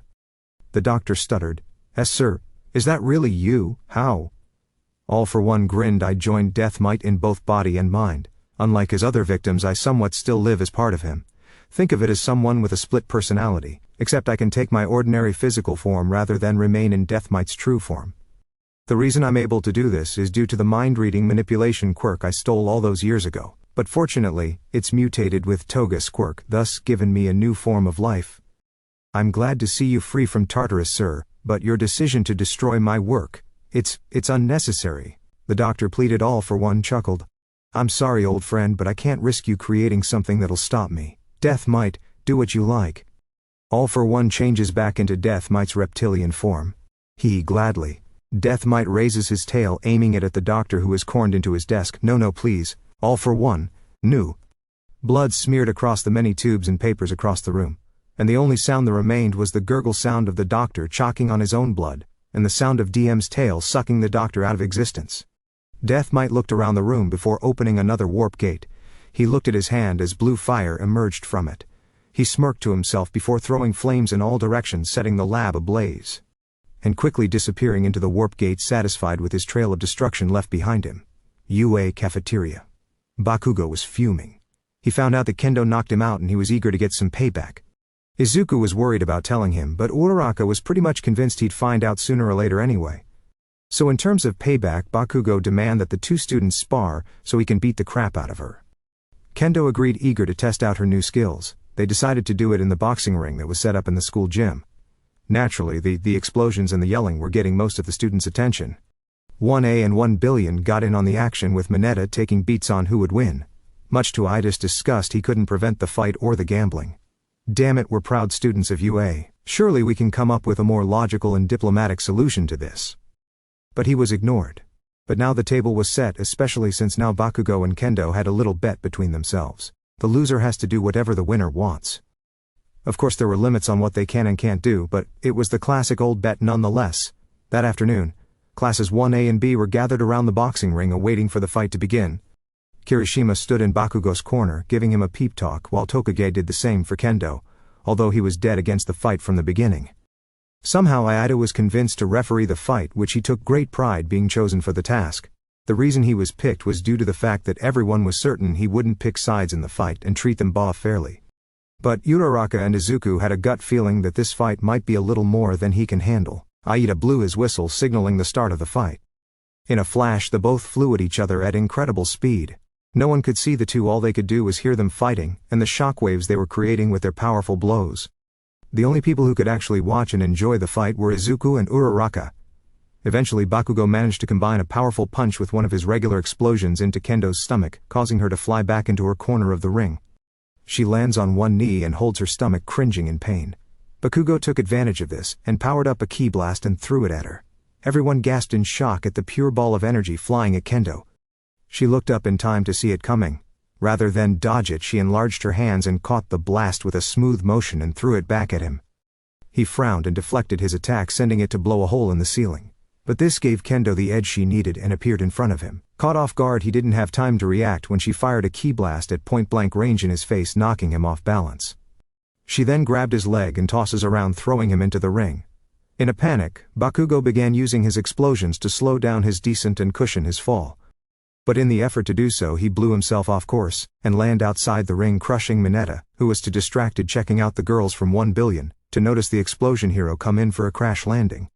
Speaker 1: The doctor stuttered. "Yes, sir. Is that really you? How?" All for One grinned. "I joined Death Might in both body and mind. Unlike his other victims, I somewhat still live as part of him. Think of it as someone with a split personality, except I can take my ordinary physical form rather than remain in Death Might's true form." The reason I'm able to do this is due to the mind-reading manipulation quirk I stole all those years ago, but fortunately, it's mutated with Toga's quirk, thus given me a new form of life. I'm glad to see you free from Tartarus, sir, but your decision to destroy my work, it's unnecessary. The doctor pleaded. All for One chuckled. I'm sorry, old friend, but I can't risk you creating something that'll stop me. Death Might, do what you like. All for One changes back into Death Might's reptilian form. He gladly. Death Might raises his tail, aiming it at the doctor, who is cornered into his desk. No, please. All for One. No. Blood smeared across the many tubes and papers across the room, and the only sound that remained was the gurgle sound of the doctor choking on his own blood, and the sound of DM's tail sucking the doctor out of existence. Death Might looked around the room before opening another warp gate. He looked at his hand as blue fire emerged from it. He smirked to himself before throwing flames in all directions, setting the lab ablaze, and quickly disappearing into the warp gate, satisfied with his trail of destruction left behind him. UA cafeteria. Bakugo was fuming. He found out that Kendo knocked him out and he was eager to get some payback. Izuku was worried about telling him, but Uraraka was pretty much convinced he'd find out sooner or later anyway. So in terms of payback, Bakugo demanded that the two students spar so he can beat the crap out of her. Kendo agreed, eager to test out her new skills. They decided to do it in the boxing ring that was set up in the school gym. Naturally, the explosions and the yelling were getting most of the students' attention. 1A and 1 billion got in on the action, with Mineta taking beats on who would win. Much to Ida's disgust, he couldn't prevent the fight or the gambling. Damn it, we're proud students of UA. Surely we can come up with a more logical and diplomatic solution to this. But he was ignored. But now the table was set, especially since now Bakugo and Kendo had a little bet between themselves. The loser has to do whatever the winner wants. Of course there were limits on what they can and can't do, but it was the classic old bet nonetheless. That afternoon, classes 1A and B were gathered around the boxing ring awaiting for the fight to begin. Kirishima stood in Bakugo's corner, giving him a peep talk, while Tokage did the same for Kendo, although he was dead against the fight from the beginning. Somehow Ida was convinced to referee the fight, which he took great pride being chosen for the task. The reason he was picked was due to the fact that everyone was certain he wouldn't pick sides in the fight and treat them fairly. But Uraraka and Izuku had a gut feeling that this fight might be a little more than he can handle. Ida blew his whistle, signaling the start of the fight. In a flash, the both flew at each other at incredible speed. No one could see the two, all they could do was hear them fighting, and the shockwaves they were creating with their powerful blows. The only people who could actually watch and enjoy the fight were Izuku and Uraraka. Eventually Bakugo managed to combine a powerful punch with one of his regular explosions into Kendo's stomach, causing her to fly back into her corner of the ring. She lands on one knee and holds her stomach, cringing in pain. Bakugo took advantage of this, and powered up a ki blast and threw it at her. Everyone gasped in shock at the pure ball of energy flying at Kendo. She looked up in time to see it coming. Rather than dodge it, she enlarged her hands and caught the blast with a smooth motion and threw it back at him. He frowned and deflected his attack, sending it to blow a hole in the ceiling. But this gave Kendo the edge she needed and appeared in front of him. Caught off guard, he didn't have time to react when she fired a ki blast at point-blank range in his face, knocking him off balance. She then grabbed his leg and tosses around, throwing him into the ring. In a panic, Bakugo began using his explosions to slow down his descent and cushion his fall. But in the effort to do so, he blew himself off course, and landed outside the ring, crushing Mineta, who was too distracted checking out the girls from 1 billion, to notice the explosion hero come in for a crash landing.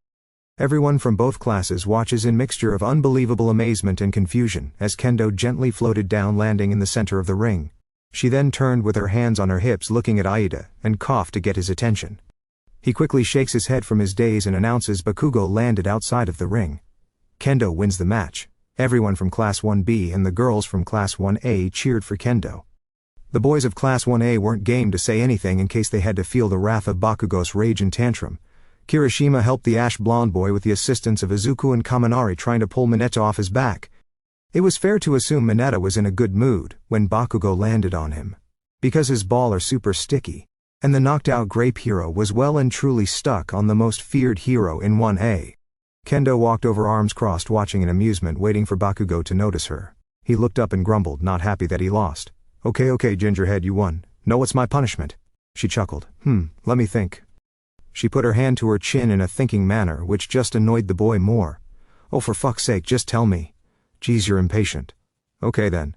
Speaker 1: Everyone from both classes watches in mixture of unbelievable amazement and confusion, as Kendo gently floated down, landing in the center of the ring. She then turned with her hands on her hips, looking at Ida, and coughed to get his attention. He quickly shakes his head from his daze and announces Bakugo landed outside of the ring. Kendo wins the match. Everyone from Class 1B and the girls from Class 1A cheered for Kendo. The boys of Class 1A weren't game to say anything in case they had to feel the wrath of Bakugo's rage and tantrum. Kirishima helped the ash-blonde boy with the assistance of Izuku and Kaminari, trying to pull Mineta off his back. It was fair to assume Mineta was in a good mood when Bakugo landed on him, because his ball are super sticky, and the knocked-out grape hero was well and truly stuck on the most feared hero in 1A. Kendo walked over, arms crossed, watching in amusement, waiting for Bakugo to notice her. He looked up and grumbled, not happy that he lost. Okay, Gingerhead, you won. Know what's my punishment? She chuckled. Let me think. She put her hand to her chin in a thinking manner, which just annoyed the boy more. Oh, for fuck's sake, just tell me. Geez, you're impatient. Okay then.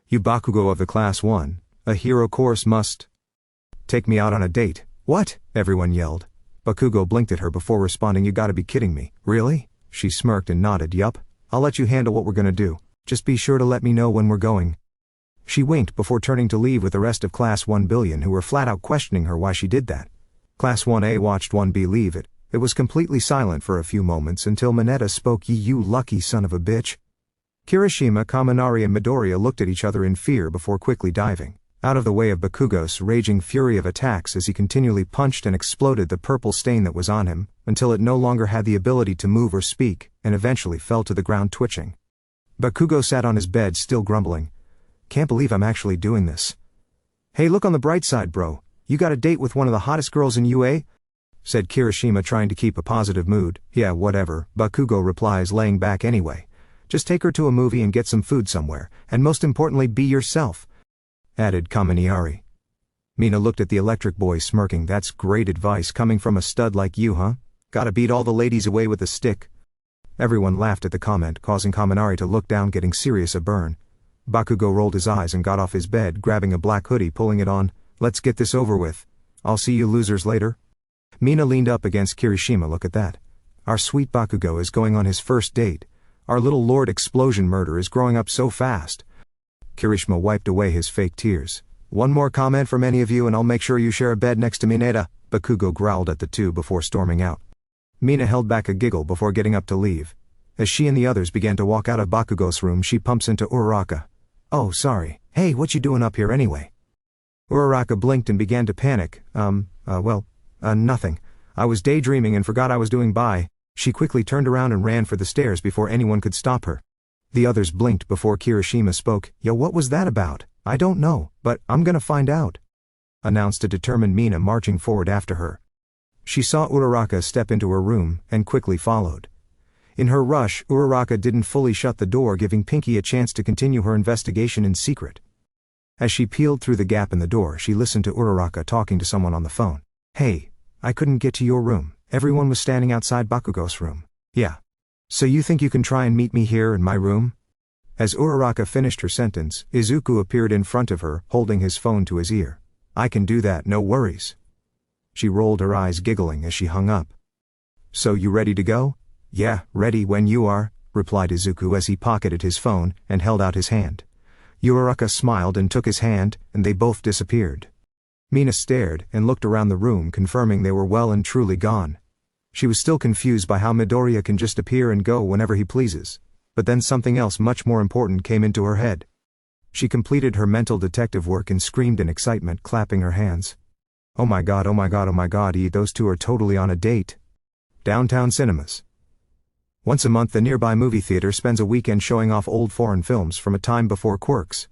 Speaker 1: You Bakugo of the Class 1, a hero course must take me out on a date. What? Everyone yelled. Bakugo blinked at her before responding, You gotta be kidding me. Really? She smirked and nodded. Yup, I'll let you handle what we're gonna do. Just be sure to let me know when we're going. She winked before turning to leave with the rest of Class 1 billion who were flat out questioning her why she did that. Class 1A watched 1B leave it. It was completely silent for a few moments until Mineta spoke. You lucky son of a bitch. Kirishima, Kaminari and Midoriya looked at each other in fear before quickly diving out of the way of Bakugo's raging fury of attacks as he continually punched and exploded the purple stain that was on him, until it no longer had the ability to move or speak, and eventually fell to the ground twitching. Bakugo sat on his bed still grumbling. Can't believe I'm actually doing this. Hey, look on the bright side, bro. You got a date with one of the hottest girls in UA? Said Kirishima, trying to keep a positive mood. Yeah, whatever, Bakugo replies, laying back anyway. Just take her to a movie and get some food somewhere, and most importantly be yourself, added Kaminari. Mina looked at the electric boy smirking. That's great advice coming from a stud like you, huh? Gotta beat all the ladies away with a stick. Everyone laughed at the comment, causing Kaminari to look down, getting serious a burn. Bakugo rolled his eyes and got off his bed, grabbing a black hoodie, pulling it on. Let's get this over with. I'll see you losers later. Mina leaned up against Kirishima. Look at that. Our sweet Bakugo is going on his first date. Our little Lord Explosion Murder is growing up so fast. Kirishima wiped away his fake tears. One more comment from any of you and I'll make sure you share a bed next to Mineta, Bakugo growled at the two before storming out. Mina held back a giggle before getting up to leave. As she and the others began to walk out of Bakugo's room, she bumps into Uraraka. Oh, sorry. Hey, what you doing up here anyway? Uraraka blinked and began to panic. Nothing. I was daydreaming and forgot I was doing bye. She quickly turned around and ran for the stairs before anyone could stop her. The others blinked before Kirishima spoke. Yo, what was that about? I don't know, but I'm gonna find out, announced a determined Mina, marching forward after her. She saw Uraraka step into her room, and quickly followed. In her rush, Uraraka didn't fully shut the door, giving Pinky a chance to continue her investigation in secret. As she peeled through the gap in the door, she listened to Uraraka talking to someone on the phone. Hey, I couldn't get to your room. Everyone was standing outside Bakugo's room. Yeah. So you think you can try and meet me here in my room? As Uraraka finished her sentence, Izuku appeared in front of her, holding his phone to his ear. I can do that, no worries. She rolled her eyes, giggling as she hung up. So you ready to go? Yeah, ready when you are, replied Izuku as he pocketed his phone and held out his hand. Uraraka smiled and took his hand, and they both disappeared. Mina stared and looked around the room, confirming they were well and truly gone. She was still confused by how Midoriya can just appear and go whenever he pleases. But then something else much more important came into her head. She completed her mental detective work and screamed in excitement, clapping her hands. Oh my god, oh my god, oh my god, those two are totally on a date. Downtown cinemas. Once a month the nearby movie theater spends a weekend showing off old foreign films from a time before Quirks.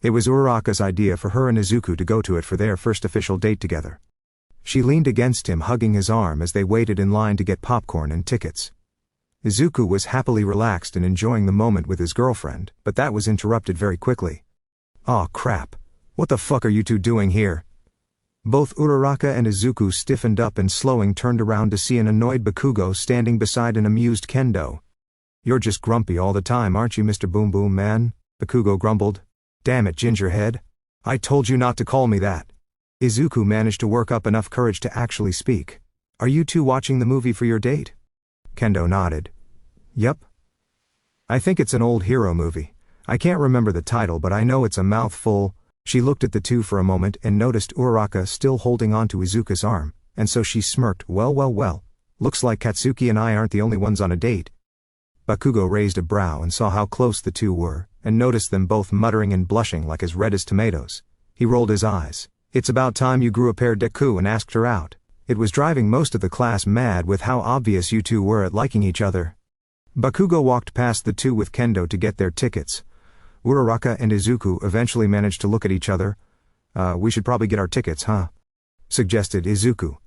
Speaker 1: It was Uraraka's idea for her and Izuku to go to it for their first official date together. She leaned against him, hugging his arm as they waited in line to get popcorn and tickets. Izuku was happily relaxed and enjoying the moment with his girlfriend, but that was interrupted very quickly. Aw crap. What the fuck are you two doing here? Both Uraraka and Izuku stiffened up and slowing turned around to see an annoyed Bakugo standing beside an amused Kendo. You're just grumpy all the time, aren't you, Mr. Boom Boom Man? Bakugo grumbled. Damn it, Gingerhead. I told you not to call me that. Izuku managed to work up enough courage to actually speak. Are you two watching the movie for your date? Kendo nodded. Yup. I think it's an old hero movie. I can't remember the title, but I know it's a mouthful. She looked at the two for a moment and noticed Uraraka still holding onto Izuku's arm, and so she smirked. Well. Looks like Katsuki and I aren't the only ones on a date. Bakugo raised a brow and saw how close the two were, and noticed them both muttering and blushing like as red as tomatoes. He rolled his eyes. It's about time you grew a pair, Deku, and asked her out. It was driving most of the class mad with how obvious you two were at liking each other. Bakugo walked past the two with Kendo to get their tickets. Uraraka and Izuku eventually managed to look at each other. We should probably get our tickets, huh? Suggested Izuku.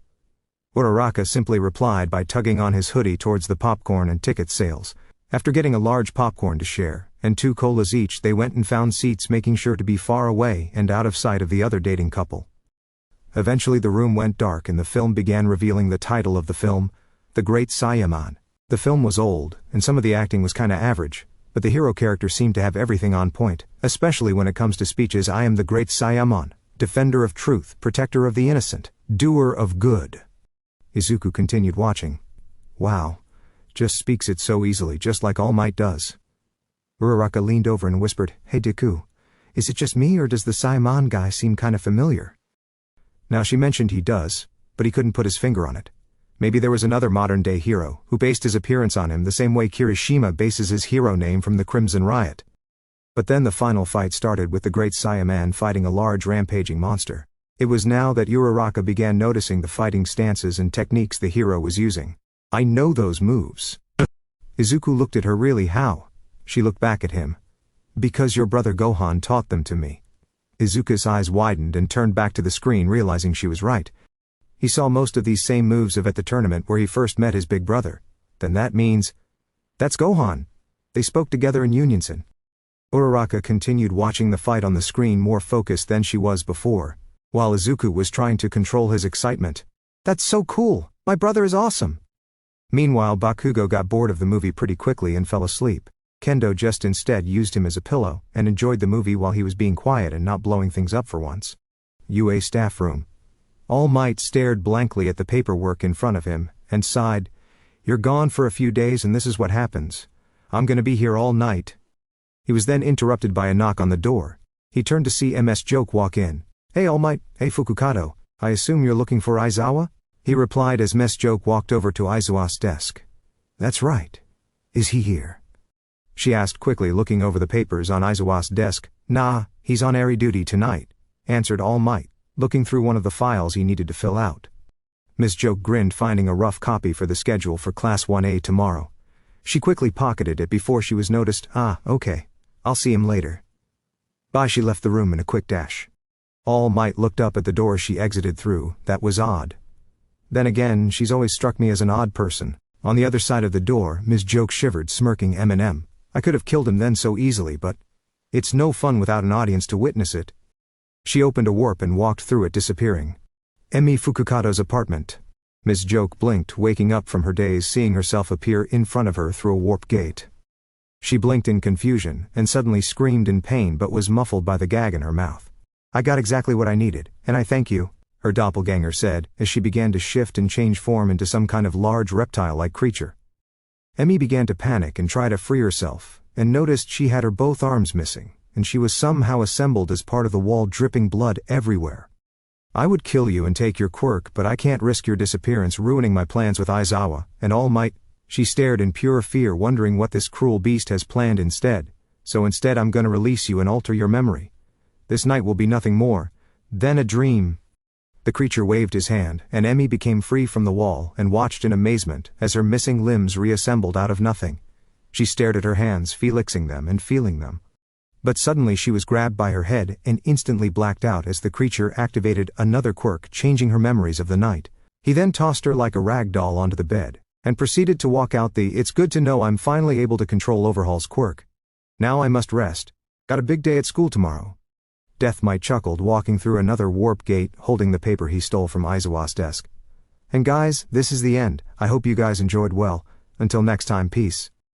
Speaker 1: Uraraka simply replied by tugging on his hoodie towards the popcorn and ticket sales. After getting a large popcorn to share, and 2 colas each, they went and found seats, making sure to be far away and out of sight of the other dating couple. Eventually the room went dark and the film began, revealing the title of the film, The Great Saiyaman. The film was old, and some of the acting was kinda average, but the hero character seemed to have everything on point, especially when it comes to speeches. I am the Great Saiyaman, defender of truth, protector of the innocent, doer of good. Izuku continued watching. Wow. Just speaks it so easily, just like All Might does. Uraraka leaned over and whispered, "Hey Deku, is it just me or does the Saimon guy seem kinda familiar?" Now she mentioned he does, but he couldn't put his finger on it. Maybe there was another modern-day hero who based his appearance on him the same way Kirishima bases his hero name from the Crimson Riot. But then the final fight started with the Great Saiyaman fighting a large rampaging monster. It was now that Uraraka began noticing the fighting stances and techniques the hero was using. "I know those moves." Izuku looked at her. "Really, how?" She looked back at him. "Because your brother Gohan taught them to me." Izuku's eyes widened and turned back to the screen, realizing she was right. He saw most of these same moves at the tournament where he first met his big brother. Then that means... that's Gohan! They spoke together in unison. Uraraka continued watching the fight on the screen, more focused than she was before, while Izuku was trying to control his excitement. "That's so cool! My brother is awesome!" Meanwhile, Bakugo got bored of the movie pretty quickly and fell asleep. Kendo just instead used him as a pillow and enjoyed the movie while he was being quiet and not blowing things up for once. UA staff room. All Might stared blankly at the paperwork in front of him and sighed. "You're gone for a few days and this is what happens. I'm gonna be here all night." He was then interrupted by a knock on the door. He turned to see MS Joke walk in. "Hey All Might, hey Fukukado, I assume you're looking for Aizawa?" he replied as MS Joke walked over to Aizawa's desk. "That's right. Is he here?" she asked quickly, looking over the papers on Aizawa's desk. "Nah, he's on airy duty tonight," answered All Might, looking through one of the files he needed to fill out. Miss Joke grinned, finding a rough copy for the schedule for Class 1A tomorrow. She quickly pocketed it before she was noticed. "Ah, okay. I'll see him later. Bye." She left the room in a quick dash. All Might looked up at the door she exited through. That was odd. Then again, she's always struck me as an odd person. On the other side of the door, Miss Joke shivered, smirking. "M&M. I could have killed him then so easily, but it's no fun without an audience to witness it." She opened a warp and walked through it, disappearing. Emi Fukukado's apartment. Miss Joke blinked, waking up from her daze, seeing herself appear in front of her through a warp gate. She blinked in confusion, and suddenly screamed in pain but was muffled by the gag in her mouth. "I got exactly what I needed, and I thank you," her doppelganger said, as she began to shift and change form into some kind of large reptile-like creature. Emi began to panic and try to free herself, and noticed she had her both arms missing, and she was somehow assembled as part of the wall, dripping blood everywhere. "I would kill you and take your quirk, but I can't risk your disappearance ruining my plans with Aizawa and All Might." She stared in pure fear, wondering what this cruel beast has planned instead. "So instead I'm gonna release you and alter your memory. This night will be nothing more than a dream." The creature waved his hand, and Emi became free from the wall and watched in amazement as her missing limbs reassembled out of nothing. She stared at her hands, felixing them and feeling them. But suddenly she was grabbed by her head and instantly blacked out as the creature activated another quirk, changing her memories of the night. He then tossed her like a rag doll onto the bed, and proceeded to walk out. "It's good to know I'm finally able to control Overhaul's quirk. Now I must rest. Got a big day at school tomorrow." Death Might chuckled, walking through another warp gate, holding the paper he stole from Aizawa's desk. And guys, this is the end. I hope you guys enjoyed. Well, until next time, peace.